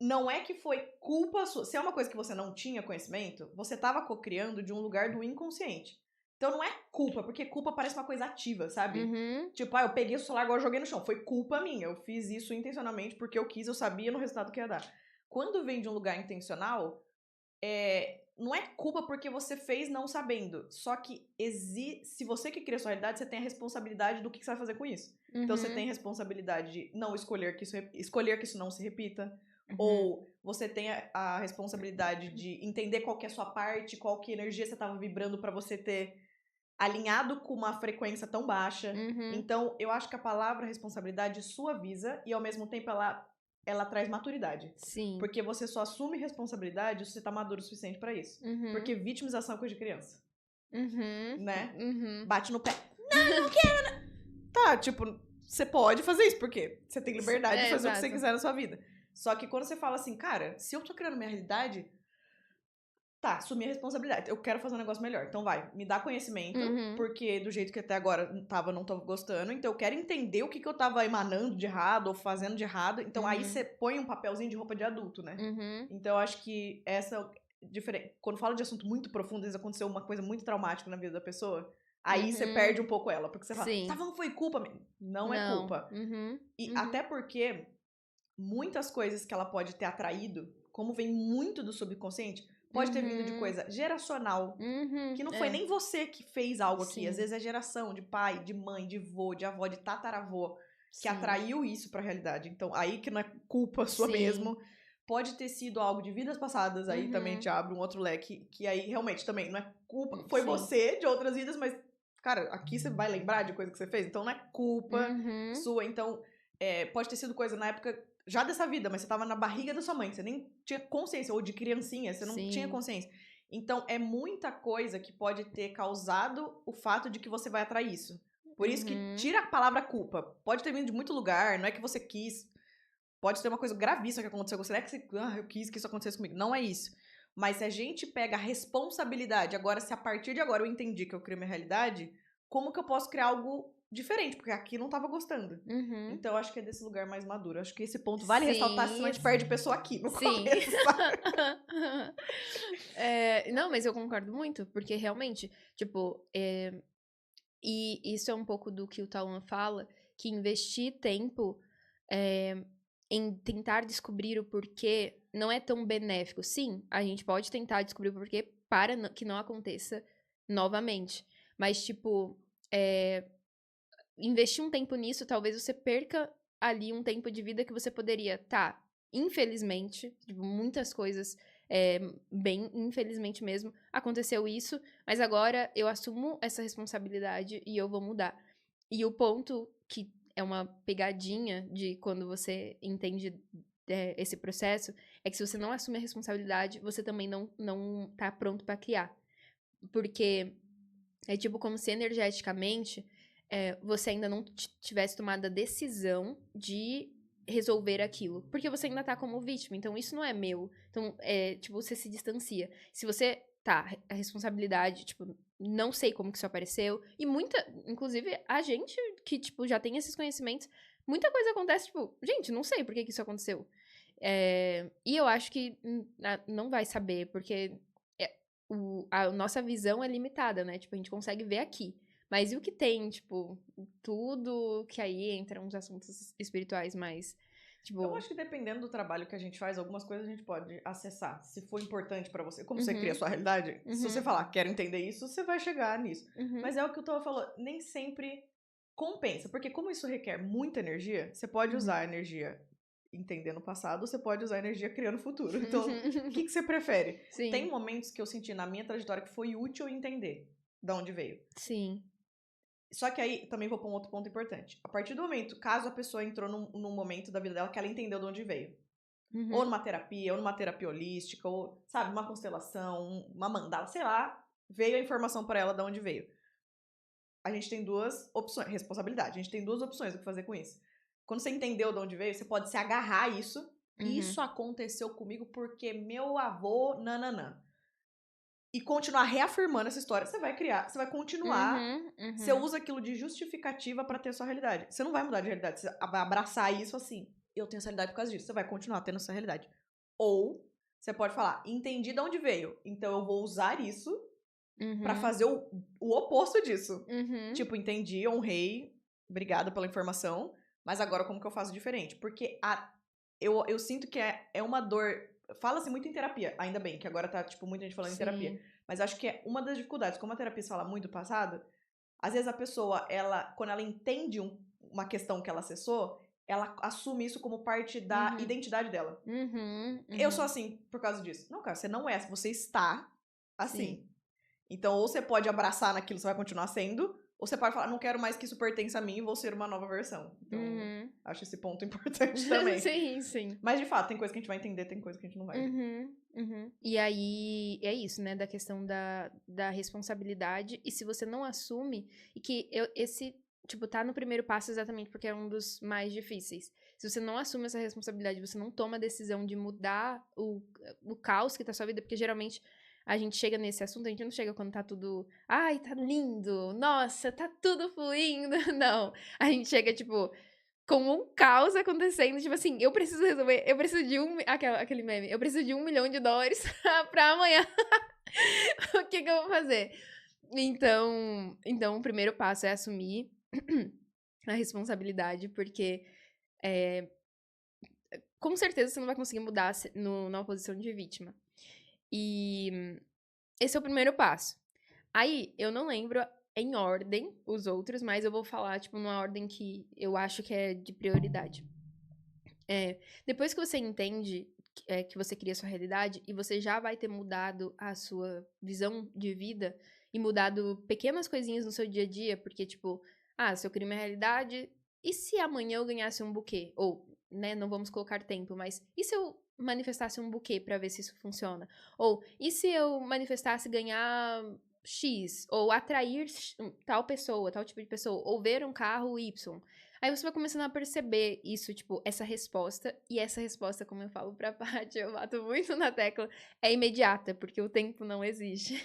não é que foi culpa sua. Se é uma coisa que você não tinha conhecimento, você tava cocriando de um lugar do inconsciente. Então não é culpa, porque culpa parece uma coisa ativa, sabe? Tipo, eu peguei o celular agora joguei no chão. Foi culpa minha. Eu fiz isso intencionalmente porque eu quis, eu sabia no resultado que ia dar. Quando vem de um lugar intencional, não é culpa porque você fez não sabendo. Só que se você que cria a sua realidade, você tem a responsabilidade do que você vai fazer com isso. Então você tem a responsabilidade de não escolher que isso não se repita. Ou você tem a responsabilidade de entender qual que é a sua parte, qual que energia você estava vibrando para você ter alinhado com uma frequência tão baixa. Então, eu acho que a palavra responsabilidade suaviza e, ao mesmo tempo, ela traz maturidade. Sim. Porque você só assume responsabilidade se você tá maduro o suficiente pra isso. Porque vitimização é coisa de criança. né? Bate no pé. Não quero, não. Tá, tipo, você pode fazer isso, porque você tem liberdade de fazer o que você quiser na sua vida. Só que quando você fala assim, cara, se eu tô criando minha realidade, tá, assumir a responsabilidade. Eu quero fazer um negócio melhor. Então vai, me dá conhecimento, porque do jeito que até agora não tô gostando. Então eu quero entender o que eu tava emanando de errado ou fazendo de errado. Então aí você põe um papelzinho de roupa de adulto, né? Então eu acho que essa diferente. Quando fala de assunto muito profundo, às vezes aconteceu uma coisa muito traumática na vida da pessoa. Aí você perde um pouco ela. Porque você fala, tá falando que foi culpa. Não é culpa. E até porque muitas coisas que ela pode ter atraído, como vem muito do subconsciente, pode ter vindo de coisa geracional. Que não foi nem você que fez algo aqui. Às vezes é geração de pai, de mãe, de vô, de avó, de tataravô, que atraiu isso pra realidade. Então, aí que não é culpa sua mesmo. Pode ter sido algo de vidas passadas, aí também te abre um outro leque, que aí realmente também não é culpa. Foi você de outras vidas, mas, cara, aqui você vai lembrar de coisa que você fez, então não é culpa sua. Então, pode ter sido coisa na época já dessa vida, mas você tava na barriga da sua mãe, você nem tinha consciência, ou de criancinha, você não tinha consciência. Então, é muita coisa que pode ter causado o fato de que você vai atrair isso. Por isso que tira a palavra culpa. Pode ter vindo de muito lugar, não é que você quis. Pode ter uma coisa gravíssima que aconteceu com você. Não é que você, eu quis que isso acontecesse comigo. Não é isso. Mas se a gente pega a responsabilidade, agora, se a partir de agora eu entendi que eu crio minha realidade, como que eu posso criar algo diferente? Porque aqui não tava gostando. Então, eu acho que é desse lugar mais maduro. Eu acho que esse ponto vale ressaltar, senão a gente perde pessoa aqui no começo. Não, mas eu concordo muito, porque realmente, tipo, e isso é um pouco do que o Tauan fala, que investir tempo em tentar descobrir o porquê não é tão benéfico. Sim, a gente pode tentar descobrir o porquê para que não aconteça novamente. Mas, tipo, investir um tempo nisso, talvez você perca ali um tempo de vida que você poderia, infelizmente, tipo, muitas coisas, bem infelizmente mesmo, aconteceu isso, mas agora eu assumo essa responsabilidade e eu vou mudar. E o ponto que é uma pegadinha de quando você entende esse processo, é que se você não assume a responsabilidade, você também não tá pronto pra criar. Porque é tipo como se energeticamente você ainda não tivesse tomado a decisão de resolver aquilo. Porque você ainda tá como vítima, então isso não é meu. Então, tipo, você se distancia. Se você a responsabilidade, tipo, não sei como que isso apareceu. E inclusive, a gente que, tipo, já tem esses conhecimentos, muita coisa acontece, tipo, gente, não sei por que isso aconteceu. E eu acho que não vai saber, porque a nossa visão é limitada, né? Tipo, a gente consegue ver aqui. Mas e o que tem, tipo, tudo que aí entra uns assuntos espirituais mais, tipo... Eu acho que dependendo do trabalho que a gente faz, algumas coisas a gente pode acessar. Se for importante pra você. Como você cria a sua realidade, se você falar, quero entender isso, você vai chegar nisso. Mas é o que o Tauan falou, nem sempre compensa. Porque como isso requer muita energia, você pode usar a energia entendendo o passado, você pode usar a energia criando o futuro. Então, o que você prefere? Sim. Tem momentos que eu senti na minha trajetória que foi útil entender de onde veio. Sim. Só que aí, também vou pra um outro ponto importante. A partir do momento, caso a pessoa entrou num momento da vida dela que ela entendeu de onde veio. Ou numa terapia, ou numa terapia holística, ou, sabe, uma constelação, uma mandala, sei lá, veio a informação pra ela de onde veio. A gente tem duas opções, responsabilidade, a gente tem duas opções do que fazer com isso. Quando você entendeu de onde veio, você pode se agarrar a isso. Isso aconteceu comigo porque meu avô, nananã. E continuar reafirmando essa história. Você vai criar, você vai continuar. Você usa aquilo de justificativa pra ter a sua realidade. Você não vai mudar de realidade. Você vai abraçar isso assim. Eu tenho essa realidade por causa disso. Você vai continuar tendo essa realidade. Ou você pode falar, entendi de onde veio. Então eu vou usar isso pra fazer o oposto disso. Tipo, entendi, honrei, obrigada pela informação. Mas agora como que eu faço diferente? Porque eu sinto que é uma dor... Fala-se muito em terapia, ainda bem, que agora tá, tipo, muita gente falando em terapia. Mas acho que é uma das dificuldades. Como a terapia fala muito do passado, às vezes a pessoa, quando ela entende uma questão que ela acessou, ela assume isso como parte da identidade dela. Eu sou assim por causa disso. Não, cara, você não é. Você está assim. Então, ou você pode abraçar naquilo, você vai continuar sendo, Ou você pode falar, não quero mais que isso pertença a mim, vou ser uma nova versão. Então, acho esse ponto importante também. Sim. Mas, de fato, tem coisa que a gente vai entender, tem coisa que a gente não vai. E aí, é isso, né? Da questão da responsabilidade. E se você não assume, e que esse, tipo, tá no primeiro passo exatamente porque é um dos mais difíceis. Se você não assume essa responsabilidade, você não toma a decisão de mudar o caos que tá na sua vida, porque geralmente a gente chega nesse assunto, a gente não chega quando tá tudo, ai, tá lindo, nossa, tá tudo fluindo. Não. A gente chega, tipo, com um caos acontecendo, tipo assim, eu preciso resolver, eu preciso de aquele meme, eu preciso de $1 milhão pra amanhã. O que eu vou fazer? Então, o primeiro passo é assumir a responsabilidade, porque com certeza você não vai conseguir mudar numa posição de vítima. E esse é o primeiro passo. Aí, eu não lembro em ordem os outros, mas eu vou falar, tipo, numa ordem que eu acho que é de prioridade. Depois que você entende que você cria a sua realidade e você já vai ter mudado a sua visão de vida e mudado pequenas coisinhas no seu dia a dia, porque, tipo, se eu crio minha realidade, e se amanhã eu ganhasse um buquê? Ou, né, não vamos colocar tempo, mas e se eu manifestasse um buquê pra ver se isso funciona? Ou, e se eu manifestasse ganhar X? Ou atrair tal pessoa, tal tipo de pessoa? Ou ver um carro Y? Aí você vai começando a perceber isso, tipo, essa resposta. E essa resposta, como eu falo pra Paty, eu bato muito na tecla, é imediata, porque o tempo não existe.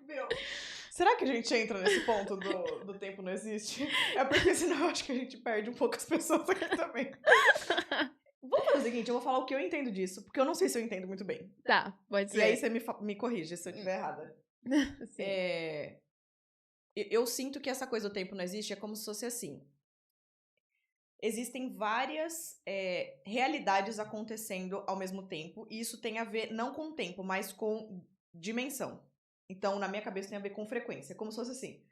Meu, será que a gente entra nesse ponto do tempo não existe? É porque senão eu acho que a gente perde um pouco as pessoas aqui também. Vamos fazer o seguinte, eu vou falar o que eu entendo disso, porque eu não sei se eu entendo muito bem. Tá, pode ser. E aí você me corrige se eu estiver errada. Sim. Eu sinto que essa coisa do tempo não existe, é como se fosse assim. Existem várias realidades acontecendo ao mesmo tempo, e isso tem a ver não com tempo, mas com dimensão. Então, na minha cabeça, tem a ver com frequência. É como se fosse assim.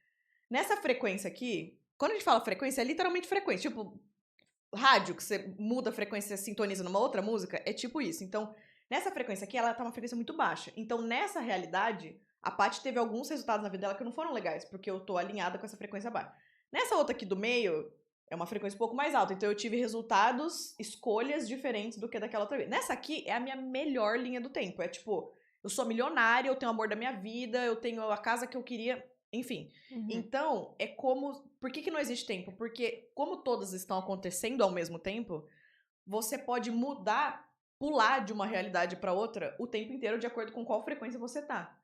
Nessa frequência aqui, quando a gente fala frequência, é literalmente frequência. Tipo, rádio, que você muda a frequência e sintoniza numa outra música, é tipo isso. Então, nessa frequência aqui, ela tá uma frequência muito baixa. Então, nessa realidade, a Paty teve alguns resultados na vida dela que não foram legais, porque eu tô alinhada com essa frequência baixa. Nessa outra aqui do meio, é uma frequência um pouco mais alta. Então, eu tive resultados, escolhas diferentes do que daquela outra vez. Nessa aqui, é a minha melhor linha do tempo. É tipo, eu sou milionária, eu tenho o amor da minha vida, eu tenho a casa que eu queria, enfim. Então, é como... Por que não existe tempo? Porque, como todas estão acontecendo ao mesmo tempo, você pode mudar, pular de uma realidade para outra o tempo inteiro de acordo com qual frequência você tá.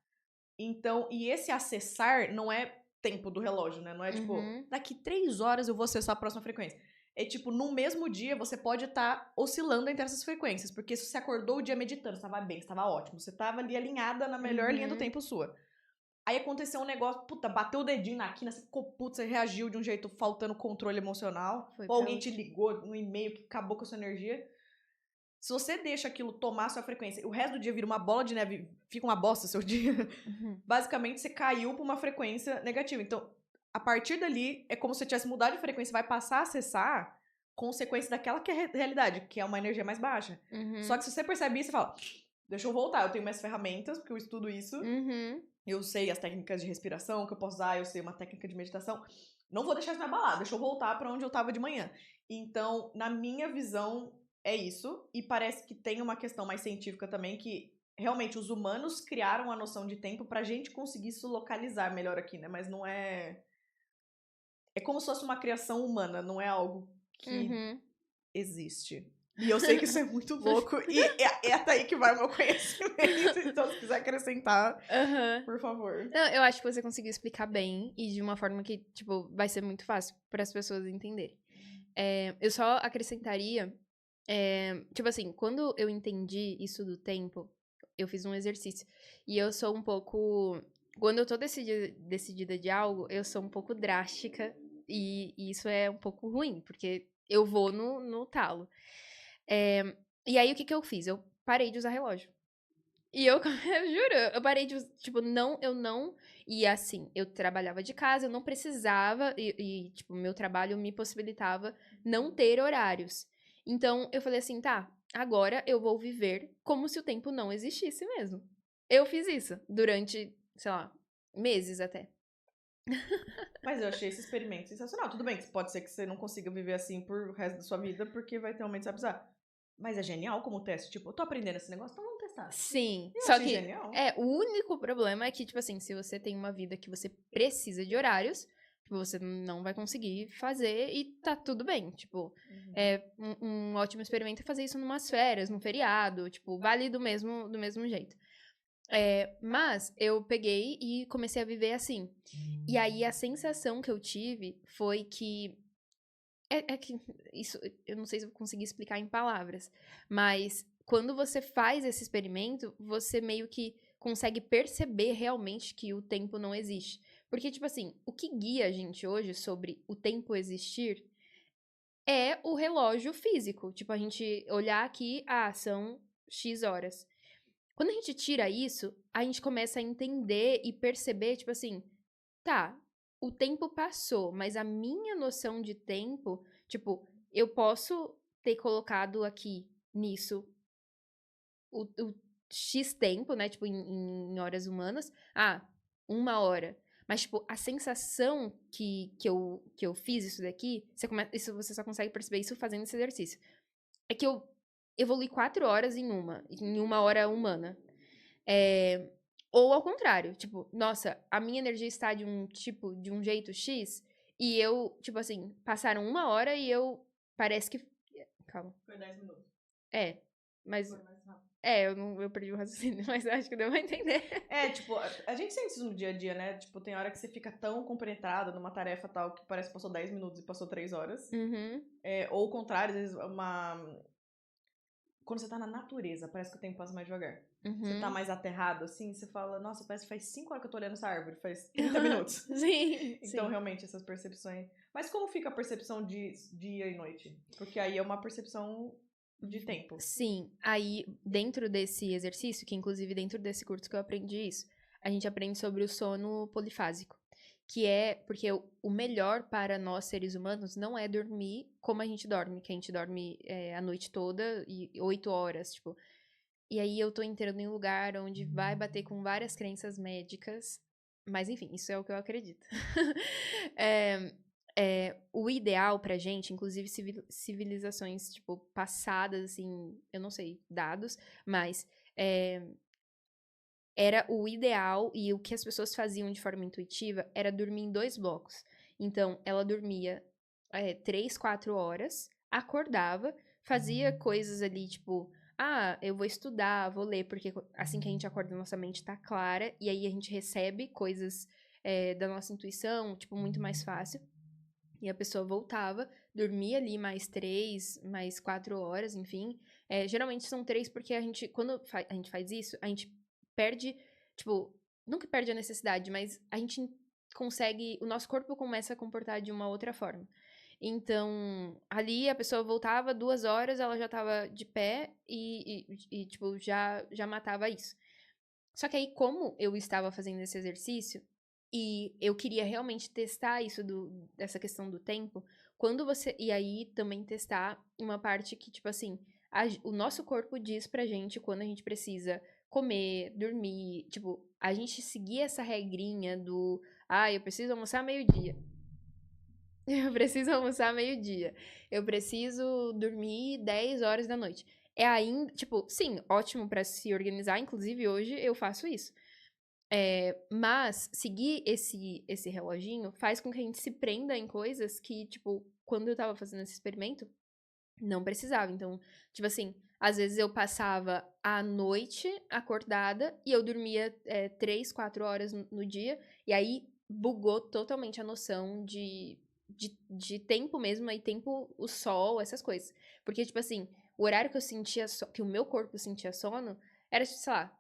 Então, e esse acessar não é tempo do relógio, né? Não é tipo, daqui 3 horas eu vou acessar a próxima frequência. É tipo, no mesmo dia você pode estar oscilando entre essas frequências. Porque se você acordou o dia meditando, você tava bem, você tava ótimo, você tava ali alinhada na melhor linha do tempo sua. Aí aconteceu um negócio, puta, bateu o dedinho na quina, você ficou puta, você reagiu de um jeito faltando controle emocional. Ou alguém te ligou no e-mail que acabou com a sua energia. Se você deixa aquilo tomar a sua frequência, o resto do dia vira uma bola de neve, fica uma bosta seu dia, basicamente você caiu pra uma frequência negativa. Então, a partir dali, é como se você tivesse mudado de frequência, vai passar a acessar consequência daquela que é a realidade, que é uma energia mais baixa. Só que se você percebe isso, você fala, deixa eu voltar, eu tenho minhas ferramentas, porque eu estudo isso, eu sei as técnicas de respiração que eu posso usar, eu sei uma técnica de meditação, não vou deixar isso me abalar, deixa eu voltar pra onde eu tava de manhã. Então, na minha visão, é isso, e parece que tem uma questão mais científica também, que realmente os humanos criaram a noção de tempo pra gente conseguir se localizar melhor aqui, né? Mas não é... É como se fosse uma criação humana, não é algo que existe. E eu sei que isso é muito louco, e é até aí que vai o meu conhecimento, então se quiser acrescentar, por favor. Não, eu acho que você conseguiu explicar bem, e de uma forma que, tipo, vai ser muito fácil para as pessoas entenderem. Eu só acrescentaria, tipo assim, quando eu entendi isso do tempo, eu fiz um exercício. E eu sou um pouco... Quando eu tô decidida de algo, eu sou um pouco drástica. E isso é um pouco ruim, porque eu vou no talo. E aí, o que eu fiz? Eu parei de usar relógio. E eu juro, eu parei de... Tipo, eu não... E assim, eu trabalhava de casa, eu não precisava... E tipo, meu trabalho me possibilitava não ter horários. Então, eu falei assim, tá, agora eu vou viver como se o tempo não existisse mesmo. Eu fiz isso durante, sei lá, meses até. Mas eu achei esse experimento sensacional. Tudo bem que pode ser que você não consiga viver assim por resto da sua vida, porque vai ter um momento que você vai precisar. Mas é genial como teste. Tipo, eu tô aprendendo esse negócio, então vamos testar. Sim, Eu só achei que genial. o único problema é que, tipo assim, se você tem uma vida que você precisa de horários, tipo, você não vai conseguir fazer e tá tudo bem. Tipo, um ótimo experimento é fazer isso numas férias, num feriado, tipo, vale do mesmo jeito. Mas eu peguei e comecei a viver assim. E aí a sensação que eu tive foi que. É que isso, eu não sei se eu consegui explicar em palavras, mas quando você faz esse experimento, você meio que consegue perceber realmente que o tempo não existe. Porque, tipo assim, o que guia a gente hoje sobre o tempo existir é o relógio físico. Tipo, a gente olhar aqui, são X horas. Quando a gente tira isso, a gente começa a entender e perceber, tipo assim, tá, o tempo passou, mas a minha noção de tempo, tipo, eu posso ter colocado aqui nisso o X tempo, né? Tipo, em horas humanas. 1 hora. Mas, tipo, a sensação que eu fiz isso daqui, isso você só consegue perceber isso fazendo esse exercício. É que eu evolui 4 horas em 1 hora humana. Ou ao contrário, tipo, nossa, a minha energia está de um jeito X, e eu, tipo assim, passaram 1 hora e eu parece que. Calma. Foi 10 minutos. Mas. Foi mais rápido. Eu perdi o raciocínio, mas acho que deu pra entender. Tipo, a gente sente isso no dia a dia, né? Tipo, tem hora que você fica tão compenetrado numa tarefa tal que parece que passou 10 minutos e passou 3 horas. Uhum. Ou o contrário, às vezes quando você tá na natureza, parece que o tempo passa mais devagar. Você tá Uhum. mais aterrado, assim, você fala, nossa, parece que faz 5 horas que eu tô olhando essa árvore, faz 30 minutos. Sim. Então, Sim. realmente, essas percepções. Mas como fica a percepção de dia e noite? Porque aí é uma percepção de tempo. Sim, aí dentro desse exercício, que inclusive dentro desse curso que eu aprendi isso, a gente aprende sobre o sono polifásico, que é porque o melhor para nós seres humanos não é dormir como a gente dorme, que a gente dorme a noite toda e 8 horas, tipo. E aí eu tô entrando em um lugar onde vai bater com várias crenças médicas, mas enfim, isso é o que eu acredito. O ideal pra gente, inclusive civilizações, tipo, passadas, assim, eu não sei, dados, mas era o ideal e o que as pessoas faziam de forma intuitiva era dormir em 2 blocos. Então, ela dormia 3, 4 horas, acordava, fazia coisas ali, tipo, eu vou estudar, vou ler, porque assim que a gente acorda, nossa mente tá clara, e aí a gente recebe coisas da nossa intuição, tipo, muito mais fácil. E a pessoa voltava, dormia ali mais 3, mais 4 horas, enfim. Geralmente são 3 porque quando a gente faz isso, a gente perde, tipo, nunca perde a necessidade, mas a gente consegue, o nosso corpo começa a comportar de uma outra forma. Então, ali a pessoa voltava 2 horas, ela já tava de pé tipo, já matava isso. Só que aí, como eu estava fazendo esse exercício, e eu queria realmente testar isso dessa questão do tempo, quando você. E aí também testar uma parte que, tipo assim, o nosso corpo diz pra gente quando a gente precisa comer, dormir. Tipo, a gente seguir essa regrinha do. Eu preciso almoçar meio-dia. Eu preciso almoçar meio-dia. Eu preciso dormir 10 horas da noite. É ainda, tipo, sim, ótimo pra se organizar. Inclusive, hoje eu faço isso. Mas seguir esse reloginho faz com que a gente se prenda em coisas que, tipo, quando eu tava fazendo esse experimento, não precisava. Então, tipo assim, às vezes eu passava a noite acordada e eu dormia 3, 4 horas no dia, e aí bugou totalmente a noção de tempo mesmo, aí tempo, o sol, essas coisas. Porque, tipo assim, o horário que eu sentia, que o meu corpo sentia sono, era, sei lá,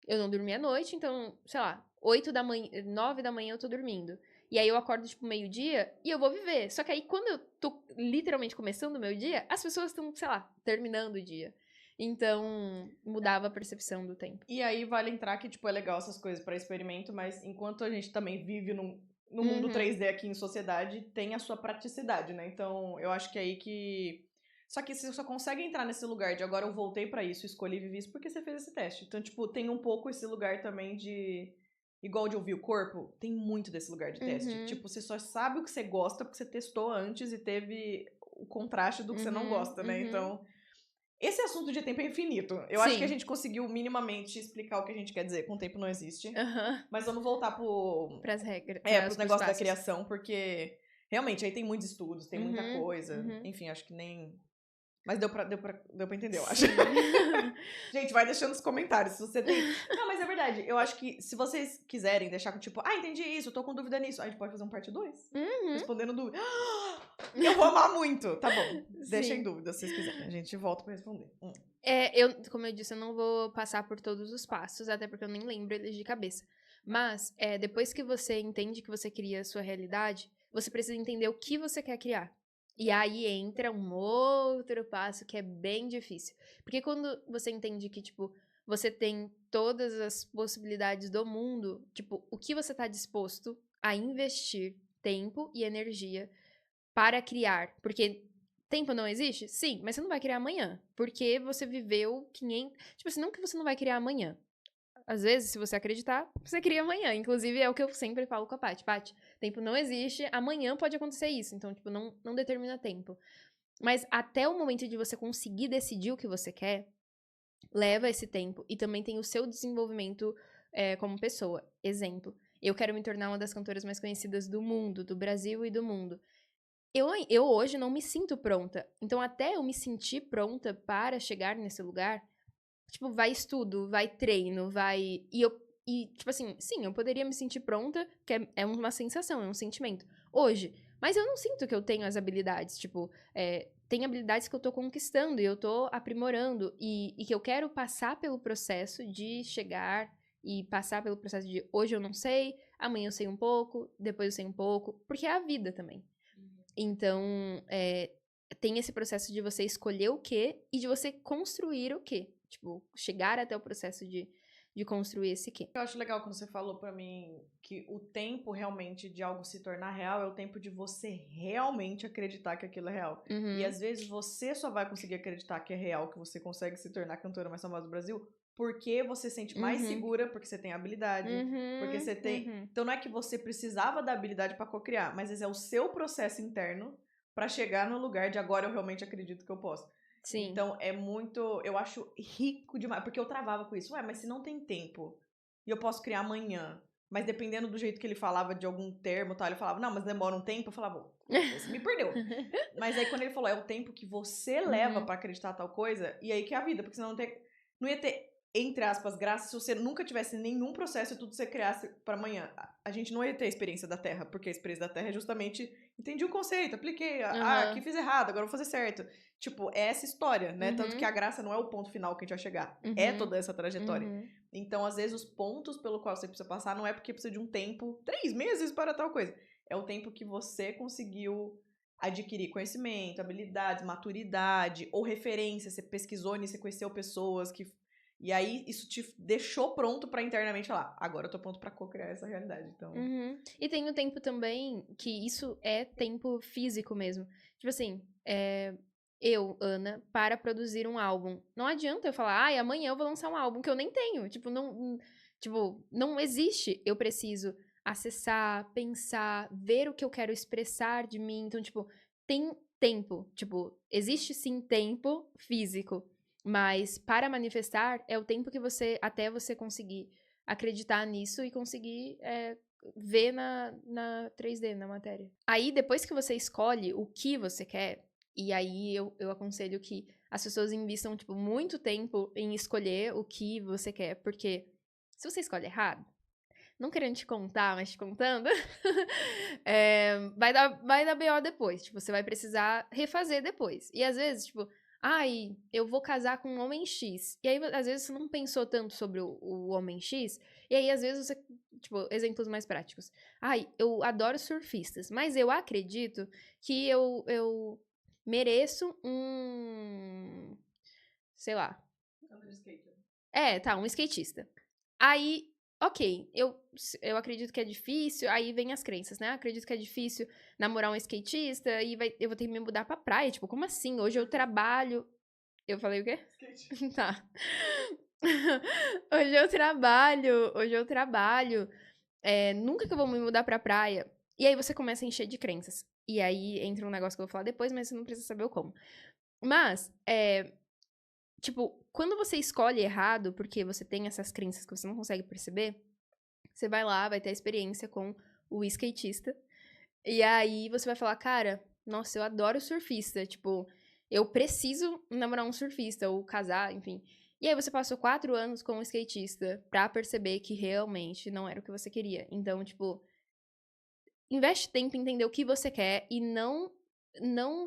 eu não dormi à noite, então, sei lá, 8 da manhã, 9 da manhã eu tô dormindo. E aí eu acordo, tipo, meio-dia e eu vou viver. Só que aí, quando eu tô literalmente começando o meu dia, as pessoas estão, sei lá, terminando o dia. Então, mudava a percepção do tempo. E aí vale entrar que, tipo, é legal essas coisas pra experimento, mas enquanto a gente também vive no mundo 3D aqui em sociedade, tem a sua praticidade, né? Então, eu acho que é aí que. Só que você só consegue entrar nesse lugar de agora eu voltei pra isso, escolhi viver isso porque você fez esse teste. Então, tipo, tem um pouco esse lugar também de. igual de ouvir o corpo, tem muito desse lugar de teste. Tipo, você só sabe o que você gosta porque você testou antes e teve o contraste do que você não gosta, né? Então, esse assunto de tempo é infinito. Eu acho que a gente conseguiu minimamente explicar o que a gente quer dizer com o tempo não existe. Mas vamos voltar pras regras. Pros negócios da criação, porque realmente aí tem muitos estudos, tem muita coisa. Enfim, acho que nem... Mas deu pra entender, eu acho. Gente, vai deixando nos comentários se você tem... Não, mas é verdade. Eu acho que se vocês quiserem deixar com tipo, entendi isso, tô com dúvida nisso. A gente pode fazer um parte 2. Respondendo dúvida. Eu vou amar muito. Tá bom. Deixem dúvida se vocês quiserem. A gente volta pra responder. Como eu disse, eu não vou passar por todos os passos, até porque eu nem lembro eles de cabeça. Mas, depois que você entende que você cria a sua realidade, você precisa entender o que você quer criar. E aí entra um outro passo que é bem difícil. Porque quando você entende que, tipo, você tem todas as possibilidades do mundo, tipo, o que você tá disposto a investir tempo e energia para criar? Porque tempo não existe? Sim, mas você não vai criar amanhã. Porque você viveu 500... Tipo assim, não que você não vai criar amanhã. Às vezes, se você acreditar, você cria amanhã. Inclusive, é o que eu sempre falo com a Paty. Paty, tempo não existe, amanhã pode acontecer isso. Então, tipo, não determina tempo. Mas até o momento de você conseguir decidir o que você quer, leva esse tempo. E também tem o seu desenvolvimento como pessoa. Exemplo, eu quero me tornar uma das cantoras mais conhecidas do mundo, do Brasil e do mundo. Eu hoje não me sinto pronta. Então, até eu me sentir pronta para chegar nesse lugar... Tipo, vai estudo, vai treino, vai... E, tipo assim, sim, eu poderia me sentir pronta, que é uma sensação, é um sentimento. Hoje. Mas eu não sinto que eu tenho as habilidades. Tipo, tem habilidades que eu tô conquistando e eu tô aprimorando. E que eu quero passar pelo processo de chegar e passar pelo processo de hoje eu não sei, amanhã eu sei um pouco, depois eu sei um pouco. Porque é a vida também. Então, tem esse processo de você escolher o quê e de você construir o quê. Tipo, chegar até o processo de construir esse quê. Eu acho legal quando você falou pra mim que o tempo realmente de algo se tornar real é o tempo de você realmente acreditar que aquilo é real. E às vezes você só vai conseguir acreditar que é real, que você consegue se tornar a cantora mais famosa do Brasil, porque você se sente mais segura, porque você tem habilidade, porque você tem... Então não é que você precisava da habilidade pra cocriar, mas esse é o seu processo interno pra chegar no lugar de agora eu realmente acredito que eu posso. Sim. Então, é muito... Eu acho rico demais. Porque eu travava com isso. Mas se não tem tempo e eu posso criar amanhã, mas dependendo do jeito que ele falava de algum termo, tal, ele falava, não, mas demora um tempo. Eu falava, você me perdeu. Mas aí, quando ele falou, é o tempo que você leva pra acreditar tal coisa, e aí que é a vida. Porque senão não ia ter, entre aspas, graça se você nunca tivesse nenhum processo e tudo você criasse pra amanhã. A gente não ia ter a experiência da Terra, porque a experiência da Terra é justamente... Entendi o conceito, apliquei. Aqui fiz errado, agora eu vou fazer certo. Tipo, é essa história, né? Tanto que a graça não é o ponto final que a gente vai chegar. É toda essa trajetória. Então, às vezes, os pontos pelo qual você precisa passar não é porque precisa de um tempo, 3 meses para tal coisa. É o tempo que você conseguiu adquirir conhecimento, habilidades, maturidade ou referência. Você pesquisou nisso, você conheceu pessoas que... E aí, isso te deixou pronto pra internamente falar, agora eu tô pronto pra co-criar essa realidade. Então... E tem o tempo também, que isso é tempo físico mesmo. Tipo assim, eu, Ana, para produzir um álbum. Não adianta eu falar, amanhã eu vou lançar um álbum que eu nem tenho. Tipo, não existe. Eu preciso acessar, pensar, ver o que eu quero expressar de mim. Então, tipo, tem tempo. Tipo, existe sim tempo físico. Mas para manifestar é o tempo que até você conseguir acreditar nisso e conseguir ver na 3D, na matéria. Aí, depois que você escolhe o que você quer, e aí eu aconselho que as pessoas invistam, tipo, muito tempo em escolher o que você quer, porque se você escolhe errado, não querendo te contar, mas te contando, vai dar BO depois, tipo, você vai precisar refazer depois. E às vezes, tipo, eu vou casar com um homem X. E aí, às vezes, você não pensou tanto sobre o homem X. E aí, às vezes, você... Tipo, exemplos mais práticos. Eu adoro surfistas. Mas eu acredito que eu mereço um... Sei lá. Um skatista. Aí, ok, eu acredito que é difícil, aí vem as crenças, né? Acredito que é difícil namorar um skatista e eu vou ter que me mudar pra praia. Tipo, como assim? Hoje eu trabalho... Eu falei o quê? Skate. Tá. Hoje eu trabalho nunca que eu vou me mudar pra praia. E aí você começa a encher de crenças. E aí entra um negócio que eu vou falar depois, mas você não precisa saber o como. Mas, tipo, quando você escolhe errado, porque você tem essas crenças que você não consegue perceber, você vai lá, vai ter a experiência com o skatista. E aí você vai falar, cara, nossa, eu adoro surfista. Tipo, eu preciso namorar um surfista ou casar, enfim. E aí você passou 4 anos com um skatista pra perceber que realmente não era o que você queria. Então, tipo, investe tempo em entender o que você quer e não,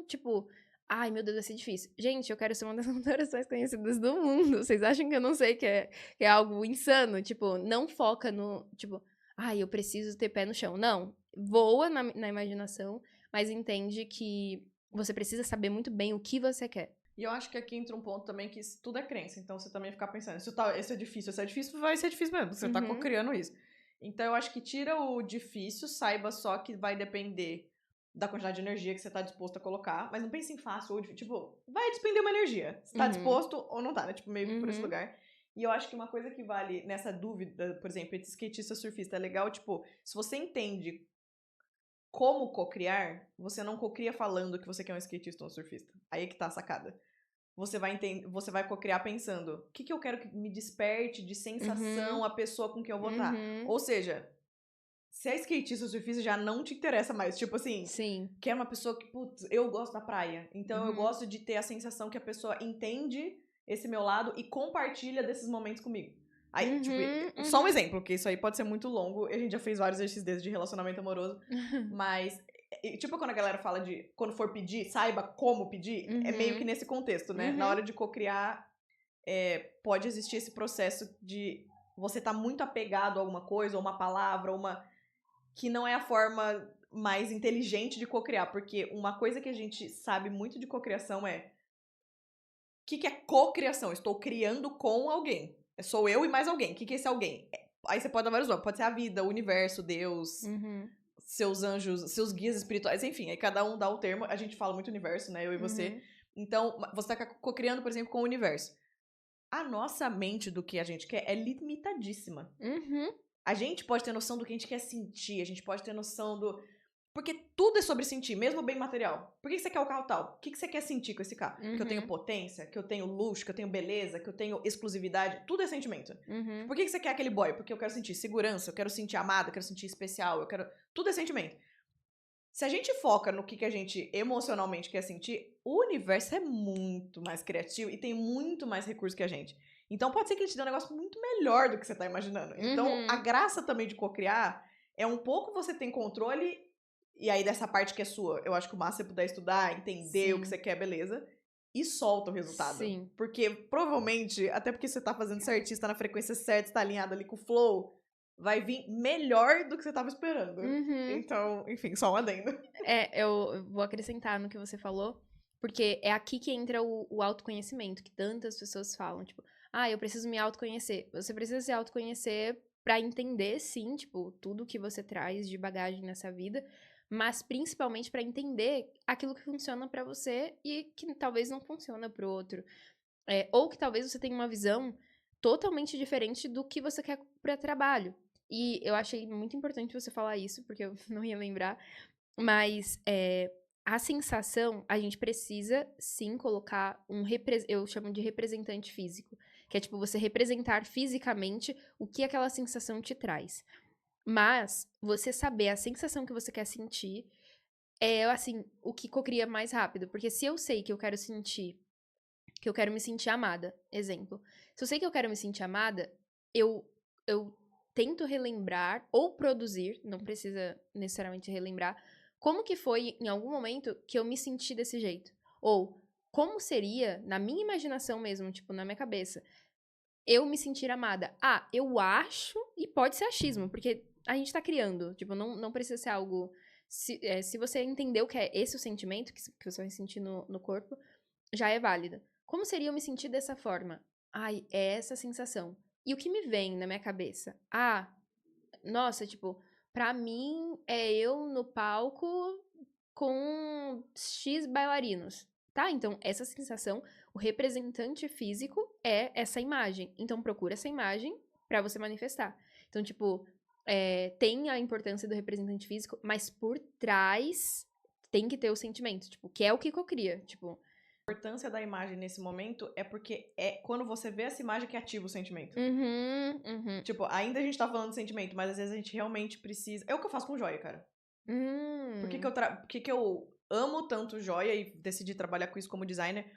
tipo, ai, meu Deus, vai ser difícil. Gente, eu quero ser uma das cantoras mais conhecidas do mundo. Vocês acham que eu não sei que é algo insano? Tipo, não foca no, tipo, ai, eu preciso ter pé no chão. Não, voa na imaginação, mas entende que você precisa saber muito bem o que você quer. E eu acho que aqui entra um ponto também que isso tudo é crença. Então você também ficar pensando, isso é difícil, vai ser difícil mesmo. Você tá Uhum. criando isso. Então eu acho que tira o difícil, saiba só que vai depender da quantidade de energia que você tá disposto a colocar. Mas não pense em fácil ou difícil. Tipo, vai despender uma energia. Você tá disposto ou não tá, né? Tipo, meio que por esse lugar. E eu acho que uma coisa que vale nessa dúvida, por exemplo, entre skatista e surfista, é legal, tipo, se você entende como cocriar, você não cocria falando que você quer um skatista ou um surfista. Aí é que tá a sacada. Você vai cocriar pensando, o que eu quero que me desperte de sensação a pessoa com quem eu vou estar. Ou seja, se é skatista ou surfista já não te interessa mais. Tipo assim, Sim. quer uma pessoa que, putz, eu gosto da praia. Então eu gosto de ter a sensação que a pessoa entende esse meu lado e compartilha desses momentos comigo. Aí, tipo, só um exemplo, que isso aí pode ser muito longo. A gente já fez vários exercícios desses de relacionamento amoroso. Mas, tipo, quando a galera fala de quando for pedir, saiba como pedir, é meio que nesse contexto, né? Na hora de cocriar, pode existir esse processo de você tá muito apegado a alguma coisa, ou uma palavra, ou uma. Que não é a forma mais inteligente de cocriar. Porque uma coisa que a gente sabe muito de cocriação é. O que é cocriação? Estou criando com alguém. Sou eu e mais alguém. O que é esse alguém? Aí você pode dar vários nomes. Pode ser a vida, o universo, Deus, seus anjos, seus guias espirituais, enfim. Aí cada um dá o termo. A gente fala muito universo, né? Eu e você. Então, você tá cocriando, por exemplo, com o universo. A nossa mente do que a gente quer é limitadíssima. A gente pode ter noção do que a gente quer sentir. A gente pode ter noção do... Porque tudo é sobre sentir, mesmo o bem material. Por que você quer o carro tal? O que você quer sentir com esse carro? Que eu tenho potência, que eu tenho luxo, que eu tenho beleza, que eu tenho exclusividade. Tudo é sentimento. Por que você quer aquele boy? Porque eu quero sentir segurança, eu quero sentir amado, eu quero sentir especial, eu quero... Tudo é sentimento. Se a gente foca no que a gente emocionalmente quer sentir, o universo é muito mais criativo e tem muito mais recursos que a gente. Então pode ser que ele te dê um negócio muito melhor do que você tá imaginando. Então a graça também de cocriar é um pouco você tem controle. E aí, dessa parte que é sua, eu acho que o massa é puder estudar, entender o que você quer, beleza. E solta o resultado. Sim. Porque, provavelmente, até porque você tá fazendo certinho, você tá na frequência certa, você tá alinhado ali com o flow, vai vir melhor do que você tava esperando. Então, enfim, só um adendo. Eu vou acrescentar no que você falou, porque é aqui que entra o autoconhecimento, que tantas pessoas falam, tipo, eu preciso me autoconhecer. Você precisa se autoconhecer pra entender, sim, tipo, tudo que você traz de bagagem nessa vida, mas principalmente pra entender aquilo que funciona pra você e que talvez não funciona pro outro. Ou que talvez você tenha uma visão totalmente diferente do que você quer pra trabalho. E eu achei muito importante você falar isso, porque eu não ia lembrar. Mas a sensação, a gente precisa sim colocar eu chamo de representante físico. Que é tipo você representar fisicamente o que aquela sensação te traz. Mas você saber a sensação que você quer sentir é, assim, o que cocria mais rápido. Porque se eu sei que eu quero sentir, que eu quero me sentir amada, exemplo. Se eu sei que eu quero me sentir amada, eu tento relembrar ou produzir, não precisa necessariamente relembrar, como que foi em algum momento que eu me senti desse jeito. Ou como seria, na minha imaginação mesmo, tipo, na minha cabeça, eu me sentir amada. Eu acho, e pode ser achismo, porque a gente tá criando, tipo, não precisa ser algo... Se você entendeu que é esse o sentimento que você vai sentir no corpo, já é válida. Como seria eu me sentir dessa forma? É essa sensação. E o que me vem na minha cabeça? Nossa, tipo, pra mim é eu no palco com X bailarinos. Tá? Então, essa sensação, o representante físico é essa imagem. Então, procura essa imagem pra você manifestar. Então, tipo, tem a importância do representante físico, mas por trás tem que ter o sentimento, tipo, que é o que cocria, tipo... A importância da imagem nesse momento é porque é quando você vê essa imagem que ativa o sentimento. Tipo, ainda a gente tá falando de sentimento, mas às vezes a gente realmente precisa... É o que eu faço com joia, cara. Por que eu amo tanto joia e decidi trabalhar com isso como designer?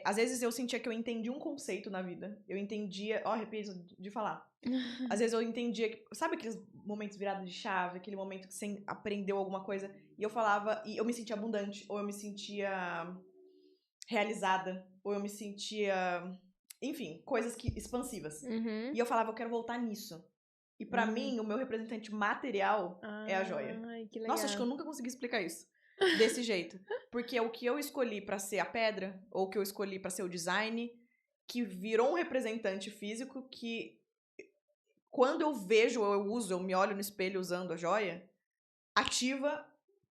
Às vezes eu sentia que eu entendi um conceito na vida. Eu entendia... Ó, arrepio de falar. Às vezes eu entendia... Sabe aqueles momentos virados de chave? Aquele momento que você aprendeu alguma coisa e eu falava... E eu me sentia abundante. Ou eu me sentia realizada. Ou eu me sentia... Enfim, coisas expansivas. E eu falava, eu quero voltar nisso. E pra mim, o meu representante material é a joia. Ai, que legal. Nossa, acho que eu nunca consegui explicar isso desse jeito. Porque o que eu escolhi pra ser a pedra, ou o que eu escolhi pra ser o design, que virou um representante físico que, quando eu vejo, ou eu uso, eu me olho no espelho usando a joia, ativa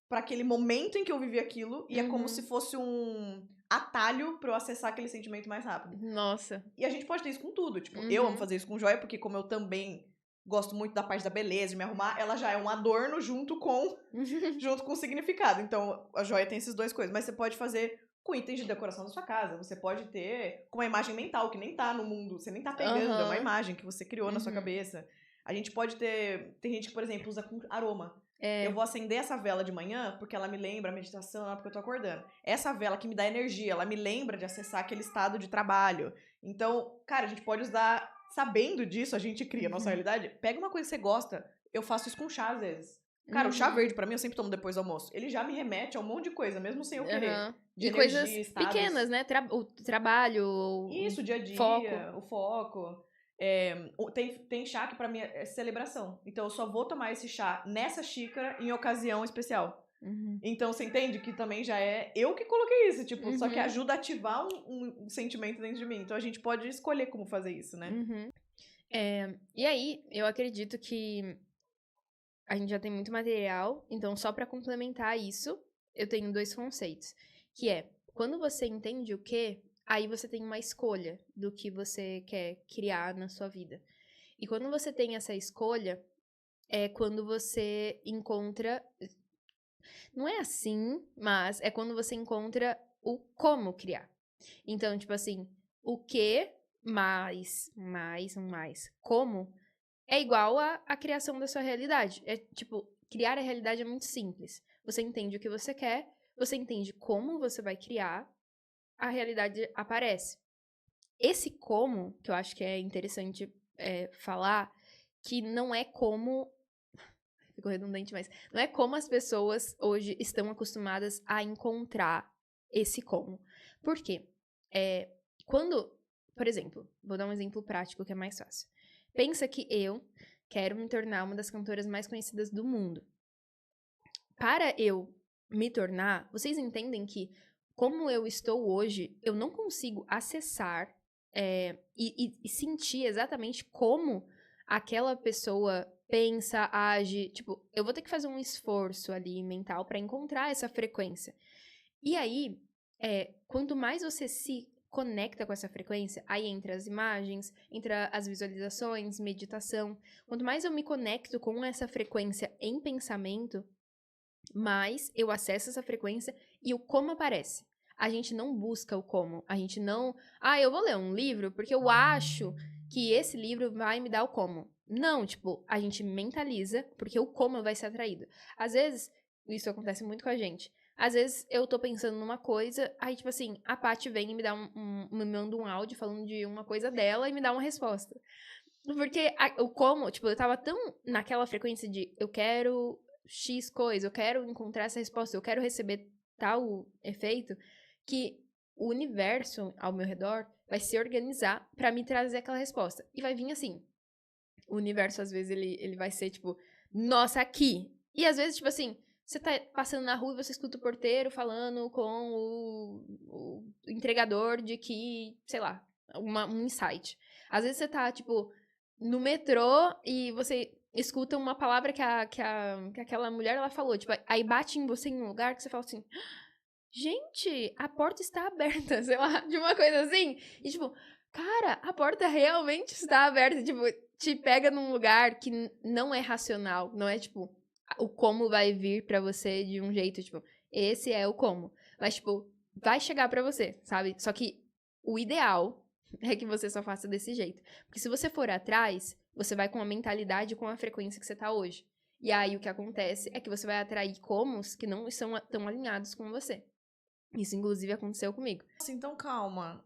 pra aquele momento em que eu vivi aquilo, e é como se fosse um atalho pra eu acessar aquele sentimento mais rápido. Nossa. E a gente pode ter isso com tudo. Tipo, eu amo fazer isso com joia, porque como eu também gosto muito da parte da beleza, de me arrumar, ela já é um adorno junto com o significado. Então, a joia tem essas duas coisas. Mas você pode fazer com itens de decoração da sua casa. Você pode ter com uma imagem mental, que nem tá no mundo. Você nem tá pegando, é uma imagem que você criou na sua cabeça. A gente pode ter... Tem gente que, por exemplo, usa com aroma. Eu vou acender essa vela de manhã porque ela me lembra a meditação, porque eu tô acordando. Essa vela que me dá energia, ela me lembra de acessar aquele estado de trabalho. Então, cara, a gente pode usar... Sabendo disso, a gente cria a nossa realidade. Pega uma coisa que você gosta. Eu faço isso com chá, às vezes. Cara, o chá verde, pra mim, eu sempre tomo depois do almoço. Ele já me remete a um monte de coisa, mesmo sem eu querer. De energia, coisas estados pequenas, né? O trabalho, isso, o dia a dia, o foco. Tem chá que pra mim é celebração. Então eu só vou tomar esse chá nessa xícara em ocasião especial. Então você entende que também já é eu que coloquei isso, tipo, só que ajuda a ativar um sentimento dentro de mim. Então a gente pode escolher como fazer isso, né? E aí, eu acredito que a gente já tem muito material, então só pra complementar isso, eu tenho 2 conceitos, que é, quando você entende o quê, aí você tem uma escolha do que você quer criar na sua vida. E quando você tem essa escolha, é quando você encontra... Não é assim, mas é quando você encontra o como criar. Então, tipo assim, o que mais como é igual à criação da sua realidade. É tipo, criar a realidade é muito simples. Você entende o que você quer, você entende como você vai criar, a realidade aparece. Esse como, que eu acho que é interessante falar, que não é como... Ficou redundante, mas não é como as pessoas hoje estão acostumadas a encontrar esse como. Por quê? Quando, por exemplo, vou dar um exemplo prático que é mais fácil. Pensa que eu quero me tornar uma das cantoras mais conhecidas do mundo. Para eu me tornar, vocês entendem que, como eu estou hoje, eu não consigo acessar e sentir exatamente como aquela pessoa pensa, age. Tipo, eu vou ter que fazer um esforço ali mental para encontrar essa frequência. E aí, quanto mais você se conecta com essa frequência, aí entra as imagens, entra as visualizações, meditação. Quanto mais eu me conecto com essa frequência em pensamento, mais eu acesso essa frequência e o como aparece. A gente não busca o como. A gente não... eu vou ler um livro porque eu acho que esse livro vai me dar o como. Não, tipo, a gente mentaliza porque o como vai ser atraído. Às vezes, isso acontece muito com a gente. Às vezes, eu tô pensando numa coisa, aí, tipo assim, a Paty vem e me dá me manda um áudio falando de uma coisa dela e me dá uma resposta. Porque o como, tipo, eu tava tão naquela frequência de eu quero X coisa, eu quero encontrar essa resposta, eu quero receber tal efeito, que o universo ao meu redor vai se organizar pra me trazer aquela resposta. E vai vir assim. O universo, às vezes, ele vai ser, tipo, nossa, aqui. E às vezes, tipo assim, você tá passando na rua e você escuta o porteiro falando com o entregador de que, sei lá, um insight. Às vezes você tá, tipo, no metrô e você escuta uma palavra que aquela mulher, ela falou, tipo, aí bate em você em um lugar que você fala assim, gente, a porta está aberta, sei lá, de uma coisa assim. E, tipo, cara, a porta realmente está aberta, tipo, te pega num lugar que não é racional. Não é, tipo, o como vai vir pra você de um jeito, tipo, esse é o como. Mas, tipo, vai chegar pra você, sabe? Só que o ideal é que você só faça desse jeito. Porque se você for atrás, você vai com a mentalidade, com a frequência que você tá hoje. E aí, o que acontece é que você vai atrair comos que não estão tão alinhados com você. Isso, inclusive, aconteceu comigo. Nossa, então calma.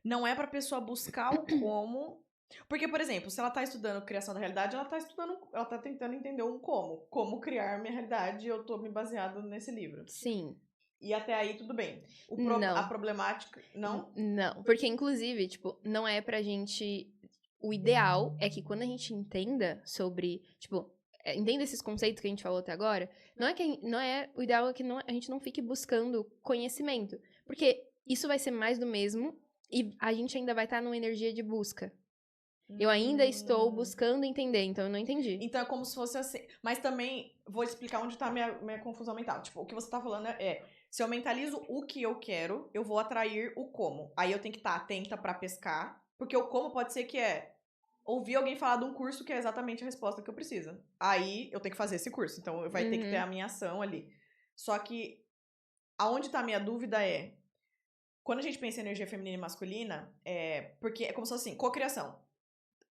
Não é pra pessoa buscar o como. Porque, por exemplo, se ela tá estudando criação da realidade, ela tá tentando entender um como. Como criar minha realidade, eu tô me baseado nesse livro. Sim. E até aí tudo bem. A Não. problemática. Não? Não. Porque, inclusive, tipo, não é pra gente. O ideal é que quando a gente entenda sobre, tipo, entenda esses conceitos que a gente falou até agora, não é o ideal é que a gente não fique buscando conhecimento, porque isso vai ser mais do mesmo e a gente ainda vai estar numa energia de busca. Eu ainda estou buscando entender, então eu não entendi. Então é como se fosse assim. Mas também vou explicar onde tá a minha confusão mental. Tipo, o que você tá falando se eu mentalizo o que eu quero, eu vou atrair o como. Aí eu tenho que estar atenta pra pescar, porque o como pode ser que ouvir alguém falar de um curso que é exatamente a resposta que eu preciso. Aí eu tenho que fazer esse curso, então vai ter que ter a minha ação ali. Só que aonde tá a minha dúvida quando a gente pensa em energia feminina e masculina, porque é como se fosse assim, cocriação.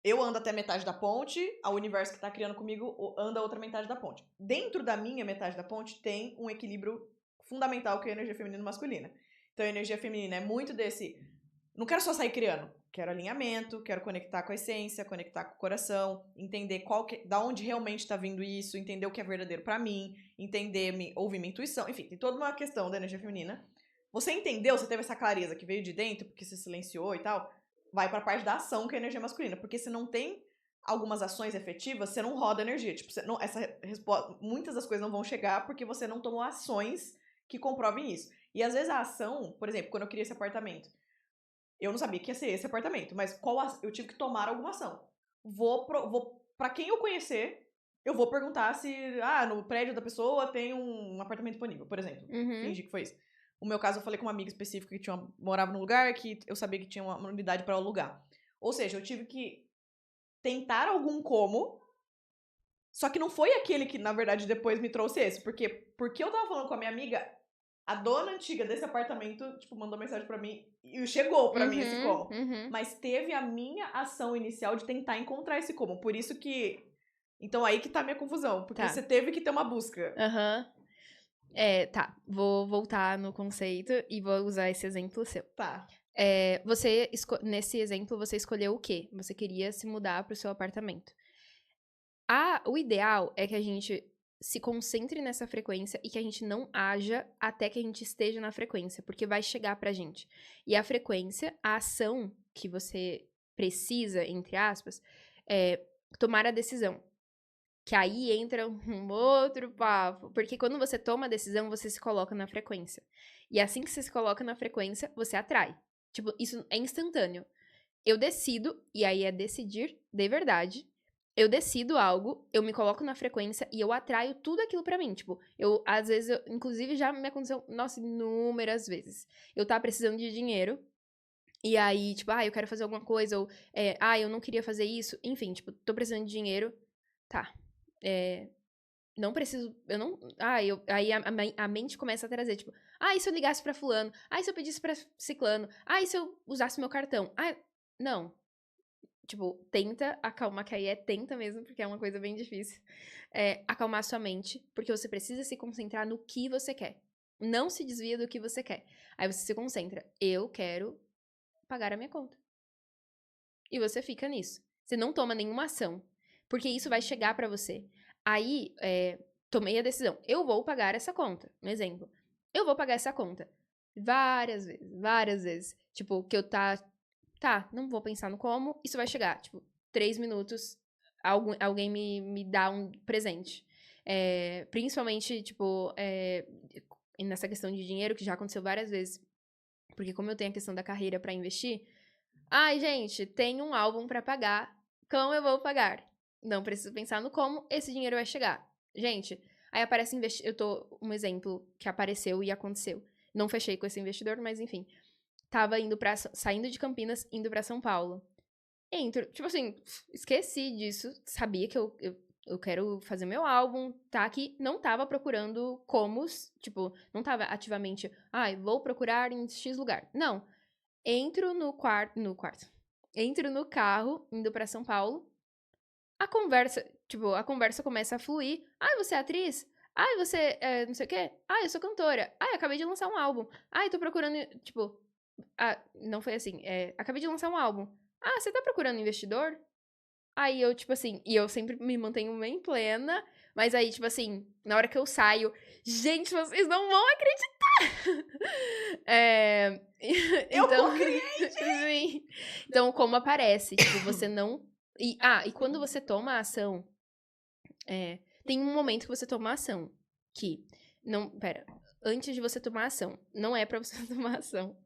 Eu ando até metade da ponte, o universo que tá criando comigo anda a outra metade da ponte. Dentro da minha metade da ponte tem um equilíbrio fundamental que é a energia feminina e masculina. Então a energia feminina é muito desse, não quero só sair criando, quero alinhamento, quero conectar com a essência, conectar com o coração, entender da onde realmente tá vindo isso, entender o que é verdadeiro pra mim, ouvir minha intuição, enfim, tem toda uma questão da energia feminina. Você entendeu, você teve essa clareza que veio de dentro, porque se silenciou e tal, vai pra parte da ação, que é a energia masculina. Porque se não tem algumas ações efetivas, você não roda energia. Tipo, muitas das coisas não vão chegar porque você não tomou ações que comprovem isso. E às vezes a ação, por exemplo, quando eu queria esse apartamento, eu não sabia que ia ser esse apartamento, mas eu tive que tomar alguma ação. Pra quem eu conhecer, eu vou perguntar se, no prédio da pessoa tem um apartamento disponível, por exemplo. Fingir que foi isso. No meu caso, eu falei com uma amiga específica que morava num lugar que eu sabia que tinha uma unidade para alugar. Ou seja, eu tive que tentar algum como, só que não foi aquele que, na verdade, depois me trouxe esse. Porque eu tava falando com a minha amiga, a dona antiga desse apartamento, tipo, mandou mensagem pra mim e chegou pra mim esse como. Mas teve a minha ação inicial de tentar encontrar esse como. Por isso que... Então aí que tá a minha confusão. Porque você teve que ter uma busca. Tá. Vou voltar no conceito e vou usar esse exemplo seu. Tá. Nesse exemplo, você escolheu o quê? Você queria se mudar pro seu apartamento. O ideal é que a gente se concentre nessa frequência e que a gente não haja até que a gente esteja na frequência, porque vai chegar pra gente. E a frequência, a ação que você precisa, entre aspas, é tomar a decisão. Que aí entra um outro papo. Porque quando você toma a decisão, você se coloca na frequência. E assim que você se coloca na frequência, você atrai. Tipo, isso é instantâneo. Eu decido, e aí é decidir de verdade. Eu decido algo, eu me coloco na frequência e eu atraio tudo aquilo pra mim. Tipo, às vezes, inclusive já me aconteceu, nossa, inúmeras vezes. Eu tava precisando de dinheiro. E aí, tipo, eu quero fazer alguma coisa, ou, eu não queria fazer isso. Enfim, tipo, tô precisando de dinheiro. Tá. Não preciso, eu não, aí a mente começa a trazer, tipo, e se eu ligasse pra fulano? E se eu pedisse pra ciclano? E se eu usasse meu cartão? Não. Tipo, tenta acalmar, que aí tenta mesmo, porque é uma coisa bem difícil. Acalmar sua mente, porque você precisa se concentrar no que você quer. Não se desvia do que você quer. Aí você se concentra, eu quero pagar a minha conta. E você fica nisso. Você não toma nenhuma ação, porque isso vai chegar pra você. Aí, tomei a decisão. Eu vou pagar essa conta. Um exemplo. Eu vou pagar essa conta. Várias vezes, várias vezes. Tipo, que eu não vou pensar no como, isso vai chegar. Tipo, 3 minutos, alguém me dá um presente. Principalmente, tipo, nessa questão de dinheiro, que já aconteceu várias vezes. Porque como eu tenho a questão da carreira pra investir, gente, tem um álbum pra pagar, como eu vou pagar? Não preciso pensar no como, esse dinheiro vai chegar. Gente, aí aparece um exemplo que apareceu e aconteceu. Não fechei com esse investidor, mas enfim. Tava saindo de Campinas, indo pra São Paulo. entro. Tipo assim, esqueci disso. Sabia que eu quero fazer meu álbum, tá aqui. Não tava procurando comos, tipo, não tava ativamente, vou procurar em X lugar. Não. Entro no quarto. Entro no carro, indo pra São Paulo. A conversa começa a fluir. Você é atriz? Você é não sei o quê? Eu sou cantora. Acabei de lançar um álbum. Tô procurando, tipo... não foi assim. Acabei de lançar um álbum. Você tá procurando investidor? Aí eu, tipo assim... E eu sempre me mantenho bem plena. Mas aí, tipo assim... Na hora que eu saio... Gente, vocês não vão acreditar! Eu criei! Sim. Então, como aparece? Tipo, você não... E quando você toma a ação... tem um momento que você toma ação. Que... Não... Pera. Antes de você tomar ação. Não é pra você tomar ação.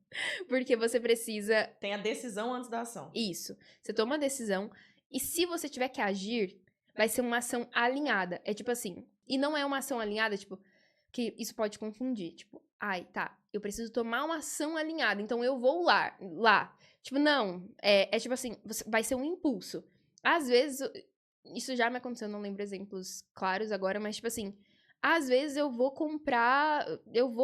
Porque você precisa... Tem a decisão antes da ação. Isso. Você toma a decisão. E se você tiver que agir, vai ser uma ação alinhada. É tipo assim... E não é uma ação alinhada, tipo... Que isso pode confundir. Tipo... tá. Eu preciso tomar uma ação alinhada. Então, eu vou lá. Tipo, não. É tipo assim... Vai ser um impulso. Às vezes... Isso já me aconteceu, não lembro exemplos claros agora, mas, tipo assim, às vezes eu vou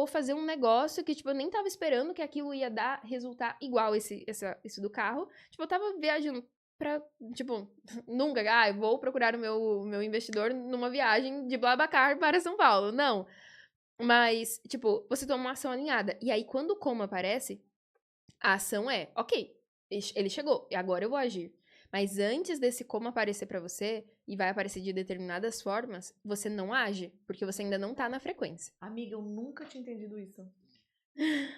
fazer um negócio que, tipo, eu nem tava esperando que aquilo ia resultar igual isso do carro. Tipo, eu tava viajando pra, tipo, nunca, eu vou procurar o meu investidor numa viagem de BlaBlaCar para São Paulo. Não. Mas, tipo, você toma uma ação alinhada. E aí, quando o como aparece, a ação é, ok, ele chegou, e agora eu vou agir. Mas antes desse como aparecer pra você, e vai aparecer de determinadas formas, você não age, porque você ainda não tá na frequência. Amiga, eu nunca tinha entendido isso.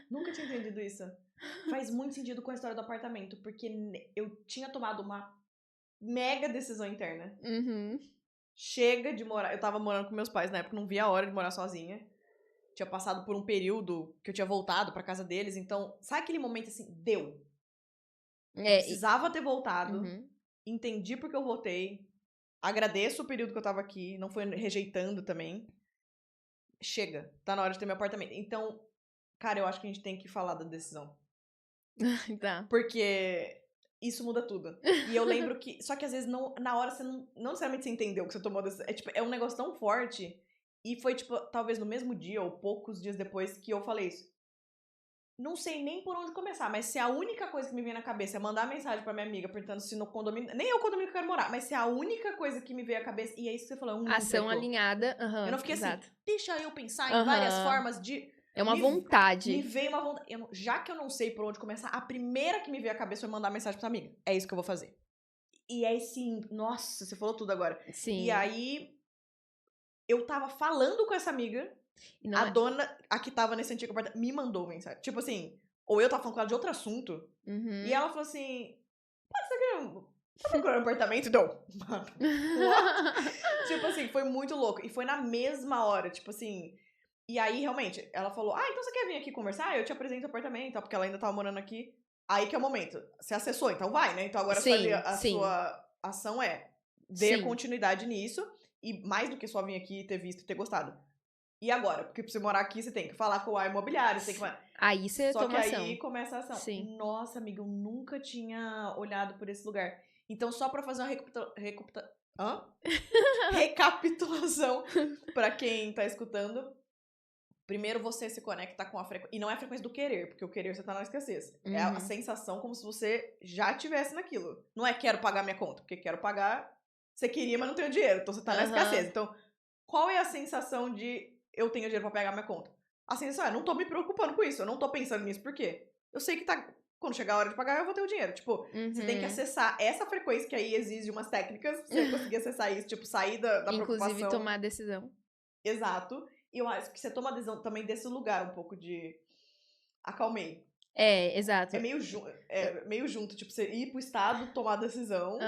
Nunca tinha entendido isso. Faz muito sentido com a história do apartamento, porque eu tinha tomado uma mega decisão interna. Uhum. Chega de morar... Eu tava morando com meus pais na época, não via a hora de morar sozinha. Tinha passado por um período que eu tinha voltado pra casa deles, então... Sabe aquele momento assim? Deu. Precisava ter voltado. Uhum. Entendi porque eu voltei. Agradeço o período que eu tava aqui. Não foi rejeitando também. Chega. Tá na hora de ter meu apartamento. Então, cara, eu acho que a gente tem que falar da decisão. Tá. Porque isso muda tudo. E eu lembro que... Só que às vezes, na hora, você não necessariamente você entendeu que você tomou a decisão. É um negócio tão forte. E foi, tipo, talvez no mesmo dia ou poucos dias depois que eu falei isso. Não sei nem por onde começar, mas se a única coisa que me vem na cabeça é mandar mensagem pra minha amiga perguntando se no condomínio... Nem é o condomínio que eu quero morar, mas se a única coisa que me veio à cabeça... E é isso que você falou, é um Ação ímpeto. alinhada. Uhum, Eu não fiquei exato. assim, deixa eu pensar em várias formas de... É uma vontade. Me veio uma vontade. Já que eu não sei por onde começar, a primeira que me veio à cabeça foi mandar mensagem pra amiga. É isso que eu vou fazer. E aí, sim, nossa, você falou tudo agora. Sim. E aí, eu tava falando com essa amiga, dona, a que tava nesse antigo apartamento, me mandou mensagem. Tipo assim, ou eu tava falando com ela de outro assunto, e ela falou assim, tá procurando apartamento? Não. Mano, tipo assim, foi muito louco. E foi na mesma hora, tipo assim... E aí, realmente, ela falou, então você quer vir aqui conversar? Eu te apresento o apartamento, porque ela ainda tava morando aqui. Aí que é o momento. Você acessou, então vai, né? Então agora a sua ação dê continuidade nisso. E mais do que só vir aqui, ter visto e ter gostado. E agora? Porque pra você morar aqui, você tem que falar com o imobiliário, você tem que... Aí você toma ação. Só que aí começa a ação. Sim. Nossa, amiga, eu nunca tinha olhado por esse lugar. Então, só pra fazer uma recapitulação pra quem tá escutando... Primeiro você se conecta com a frequência. E não é a frequência do querer, porque o querer você tá na escassez. Uhum. É a sensação como se você já estivesse naquilo. Não é quero pagar minha conta, porque quero pagar. Você queria, mas não tenho dinheiro. Então você tá na escassez. Então, qual é a sensação de eu tenho dinheiro pra pagar minha conta? A sensação é, não tô me preocupando com isso. Eu não tô pensando nisso. Por quê? Eu sei que quando chegar a hora de pagar, eu vou ter o dinheiro. Tipo, você tem que acessar essa frequência, que aí exige umas técnicas pra você conseguir acessar isso. Tipo, sair da preocupação. Inclusive, tomar a decisão. Exato. E eu acho que você toma a decisão também desse lugar um pouco de... Acalmei. Exato. É meio junto, tipo, você ir pro estado, tomar a decisão,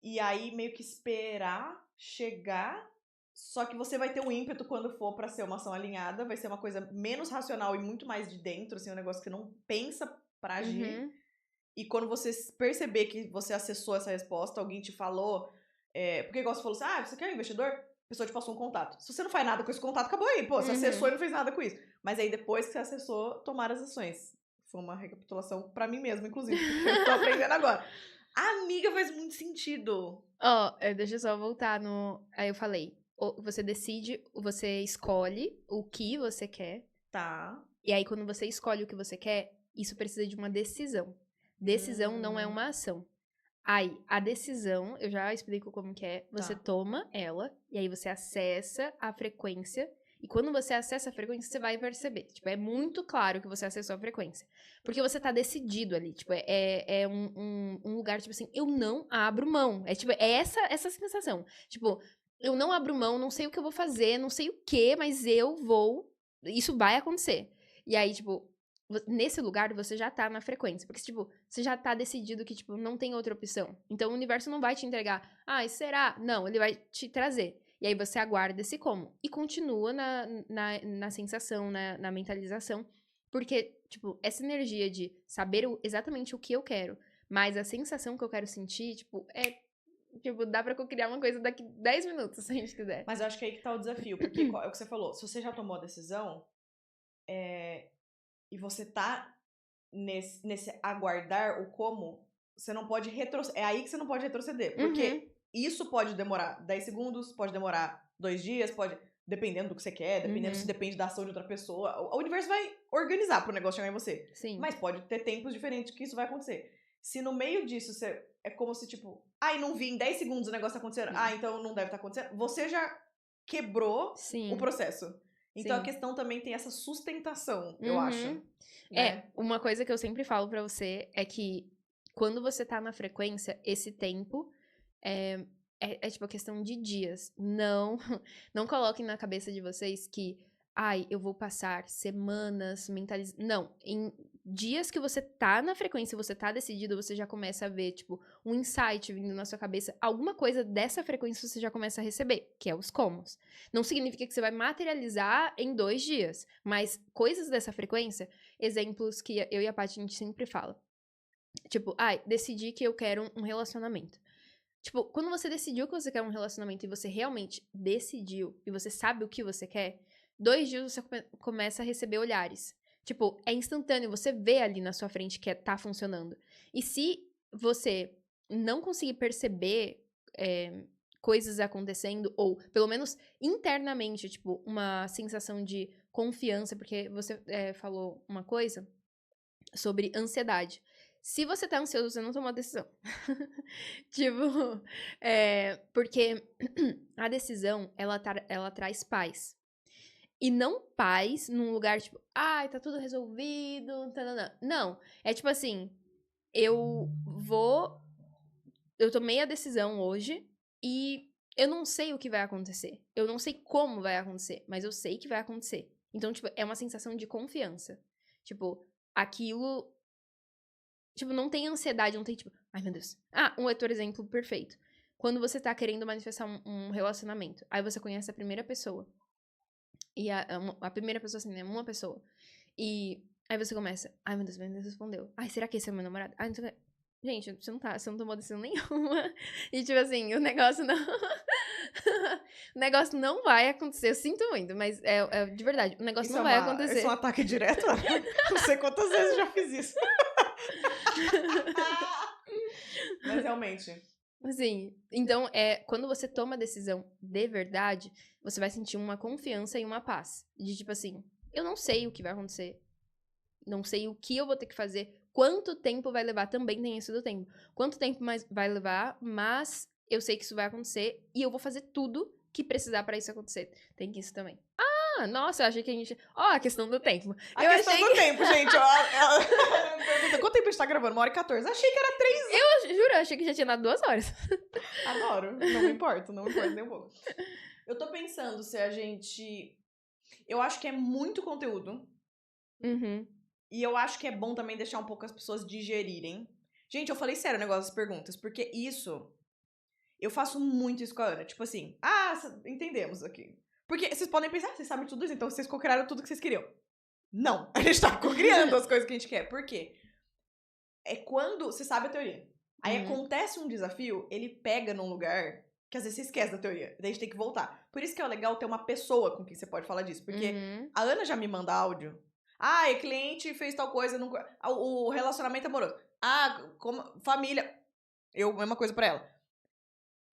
e aí meio que esperar chegar, só que você vai ter um ímpeto quando for pra ser uma ação alinhada, vai ser uma coisa menos racional e muito mais de dentro, assim, um negócio que você não pensa pra agir. E quando você perceber que você acessou essa resposta, alguém te falou... porque igual você falou assim, você quer um investidor? A pessoa te passou um contato. Se você não faz nada com esse contato, acabou aí. Pô, você acessou e não fez nada com isso. Mas aí depois que você acessou, tomar as ações. Foi uma recapitulação pra mim mesma, inclusive, porque eu tô aprendendo agora. Amiga, faz muito sentido. Deixa eu só voltar no... Aí eu falei, você decide, você escolhe o que você quer. Tá. E aí, quando você escolhe o que você quer, isso precisa de uma decisão. Decisão não é uma ação. Aí, a decisão, eu já explico como que é, você toma ela, e aí você acessa a frequência, e quando você acessa a frequência, você vai perceber. Tipo, é muito claro que você acessou a frequência. Porque você tá decidido ali, tipo, é um lugar, tipo assim, eu não abro mão. É tipo, é essa sensação. Tipo, eu não abro mão, não sei o que eu vou fazer, não sei o que, mas eu vou, isso vai acontecer. E aí, tipo, nesse lugar você já tá na frequência. Porque, tipo, você já tá decidido que, tipo, não tem outra opção. Então o universo não vai te entregar, será? Não, ele vai te trazer. E aí você aguarda esse como. E continua na sensação, na mentalização. Porque, tipo, essa energia de saber exatamente o que eu quero, mas a sensação que eu quero sentir, tipo, Tipo, dá pra criar uma coisa daqui 10 minutos, se a gente quiser. Mas eu acho que é aí que tá o desafio. Porque é o que você falou. Se você já tomou a decisão, e você tá nesse aguardar o como, você não pode retroceder. É aí que você não pode retroceder. Porque isso pode demorar 10 segundos, pode demorar 2 dias, pode... Dependendo do que você quer, dependendo se depende da ação de outra pessoa. O universo vai organizar pro negócio chegar em você. Sim. Mas pode ter tempos diferentes que isso vai acontecer. Se no meio disso você... É como se, tipo... não vi, em 10 segundos o negócio tá acontecendo. Então não deve estar acontecendo. Você já quebrou o processo. Então a questão também tem essa sustentação, eu acho. Né? Uma coisa que eu sempre falo pra você é que quando você tá na frequência, esse tempo é tipo a questão de dias. Não coloquem na cabeça de vocês que, eu vou passar semanas mentalizando. Não, em dias que você tá na frequência, você tá decidido, você já começa a ver, tipo, um insight vindo na sua cabeça. Alguma coisa dessa frequência você já começa a receber, que é os comos. Não significa que você vai materializar em 2 dias, mas coisas dessa frequência, exemplos que eu e a Paty a gente sempre fala. Tipo, decidi que eu quero um relacionamento. Tipo, quando você decidiu que você quer um relacionamento e você realmente decidiu e você sabe o que você quer, 2 dias você começa a receber olhares. Tipo, é instantâneo, você vê ali na sua frente que tá funcionando. E se você não conseguir perceber coisas acontecendo, ou pelo menos internamente, tipo, uma sensação de confiança, porque você falou uma coisa sobre ansiedade. Se você tá ansioso, você não tomou a decisão. Tipo, porque a decisão, ela traz paz. E não paz num lugar, tipo, tá tudo resolvido, tanana. Não, é tipo assim, eu tomei a decisão hoje e eu não sei o que vai acontecer. Eu não sei como vai acontecer, mas eu sei que vai acontecer. Então, tipo, é uma sensação de confiança. Tipo, aquilo... Tipo, não tem ansiedade, não tem tipo... Ai, meu Deus. Um outro exemplo perfeito. Quando você tá querendo manifestar um relacionamento, aí você conhece a primeira pessoa. E a primeira pessoa, assim, né? Uma pessoa. E aí você começa... Ai, meu Deus, Deus respondeu. Será que esse é meu namorado? Não sei o que. Gente, você não tomou decisão nenhuma. E tipo assim, o negócio não... O negócio não vai acontecer. Eu sinto muito, mas de verdade, o negócio não vai acontecer. Isso é um ataque direto? Não sei quantas vezes eu já fiz isso. Mas realmente. Assim, então, quando você toma a decisão de verdade, você vai sentir uma confiança e uma paz. De tipo assim, eu não sei o que vai acontecer. Não sei o que eu vou ter que fazer. Quanto tempo vai levar? Também tem isso do tempo. Quanto tempo mais vai levar, mas eu sei que isso vai acontecer e eu vou fazer tudo que precisar pra isso acontecer. Tem isso também. Nossa, eu achei que a gente... a questão do tempo. A questão do tempo, gente. Pergunta, quanto tempo a gente tá gravando? 1h14. Achei que era 3 horas. Eu juro, eu achei que já tinha dado 2 horas. Adoro. Não me importa nem um pouco. Eu tô pensando se a gente... Eu acho que é muito conteúdo. E eu acho que é bom também deixar um pouco as pessoas digerirem. Gente, eu falei sério o negócio das perguntas, porque isso... Eu faço muito isso com a Ana. Tipo assim, entendemos aqui. Porque vocês podem pensar, vocês sabem tudo isso, então vocês cocriaram tudo que vocês queriam. Não, a gente tá cocriando as coisas que a gente quer. Por quê? É quando você sabe a teoria. Aí acontece um desafio, ele pega num lugar que às vezes você esquece da teoria. Daí a gente tem que voltar. Por isso que é legal ter uma pessoa com quem você pode falar disso. Porque a Ana já me manda áudio. O cliente fez tal coisa. O relacionamento amoroso. Como família. mesma coisa pra ela.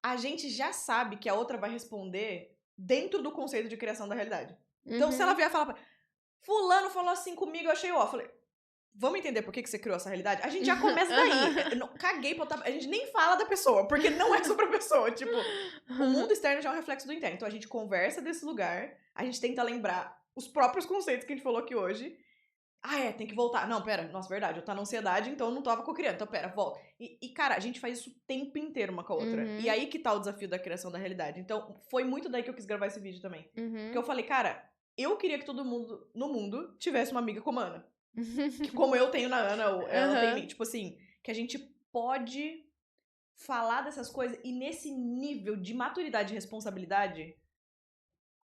A gente já sabe que a outra vai responder dentro do conceito de criação da realidade. Então, se ela vier falar, fulano falou assim comigo, eu achei ó. Falei, vamos entender por que você criou essa realidade? A gente já começa daí. Caguei pra outra... A gente nem fala da pessoa, porque não é sobre a pessoa. Tipo, o mundo externo já é um reflexo do interno. Então, a gente conversa desse lugar, a gente tenta lembrar os próprios conceitos que a gente falou aqui hoje. Tem que voltar. Não, pera, nossa, verdade, eu tava na ansiedade, então eu não tava co-criando. Então, pera, volta. E, cara, a gente faz isso o tempo inteiro uma com a outra. E aí que tá o desafio da criação da realidade. Então, foi muito daí que eu quis gravar esse vídeo também. Porque eu falei, cara, eu queria que todo mundo no mundo tivesse uma amiga como a Ana. Que como eu tenho na Ana, ou ela tem em mim. Tipo assim, que a gente pode falar dessas coisas e nesse nível de maturidade e responsabilidade,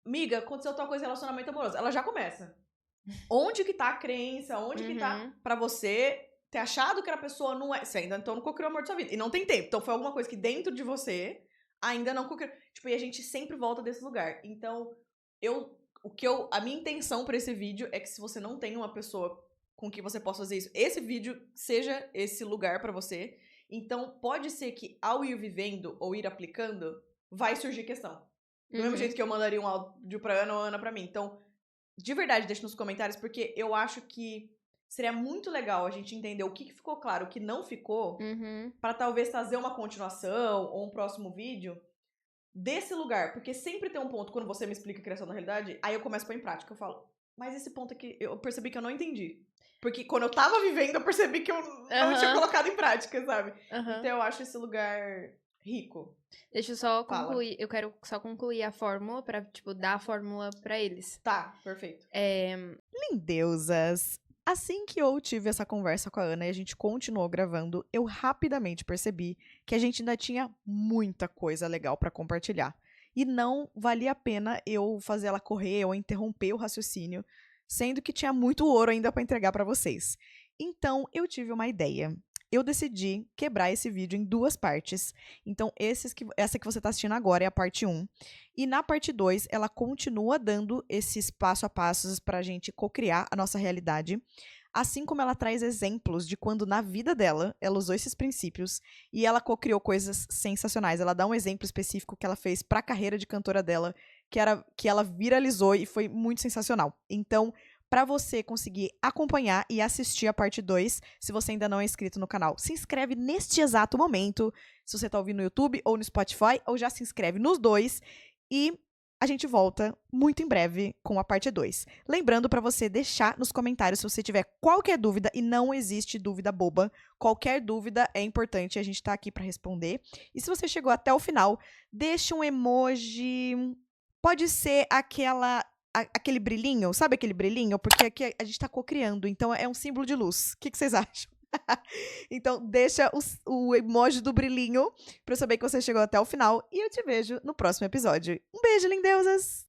miga, aconteceu tal coisa em relacionamento amoroso. Ela já começa. Onde que tá a crença? Onde que tá pra você ter achado que a pessoa não é... Você ainda então não co-criou o amor da sua vida. E não tem tempo. Então foi alguma coisa que dentro de você ainda não co-criou. Tipo, e a gente sempre volta desse lugar. Então, a minha intenção pra esse vídeo é que se você não tem uma pessoa com que você possa fazer isso, esse vídeo seja esse lugar pra você. Então, pode ser que ao ir vivendo ou ir aplicando, vai surgir questão. Do mesmo jeito que eu mandaria um áudio pra Ana ou Ana pra mim. Então, de verdade, deixa nos comentários, porque eu acho que seria muito legal a gente entender o que ficou claro, o que não ficou, pra talvez trazer uma continuação ou um próximo vídeo desse lugar. Porque sempre tem um ponto, quando você me explica a criação da realidade, aí eu começo a pôr em prática. Eu falo, mas esse ponto aqui, eu percebi que eu não entendi. Porque quando eu tava vivendo, eu percebi que eu não tinha colocado em prática, sabe? Então eu acho esse lugar rico. Deixa eu só concluir. Eu quero só concluir a fórmula pra, tipo, dar a fórmula pra eles. Tá, perfeito. Lindeusas, assim que eu tive essa conversa com a Ana e a gente continuou gravando, eu rapidamente percebi que a gente ainda tinha muita coisa legal pra compartilhar. E não valia a pena eu fazer ela correr ou interromper o raciocínio, sendo que tinha muito ouro ainda pra entregar pra vocês. Então, eu tive uma ideia. Eu decidi quebrar esse vídeo em 2 partes. Então, essa que você tá assistindo agora é a parte 1. E na parte 2, ela continua dando esses passo a passos pra gente co-criar a nossa realidade. Assim como ela traz exemplos de quando na vida dela, ela usou esses princípios e ela co-criou coisas sensacionais. Ela dá um exemplo específico que ela fez pra carreira de cantora dela, que ela viralizou e foi muito sensacional. Então, para você conseguir acompanhar e assistir a parte 2, se você ainda não é inscrito no canal, se inscreve neste exato momento, se você tá ouvindo no YouTube ou no Spotify, ou já se inscreve nos 2, e a gente volta muito em breve com a parte 2. Lembrando para você deixar nos comentários se você tiver qualquer dúvida, e não existe dúvida boba, qualquer dúvida é importante, a gente tá aqui para responder. E se você chegou até o final, deixa um emoji, pode ser aquele brilhinho, sabe aquele brilhinho? Porque aqui a gente tá co-criando, então é um símbolo de luz. O que vocês acham? Então deixa o emoji do brilhinho pra eu saber que você chegou até o final. E eu te vejo no próximo episódio. Um beijo, lindeusas!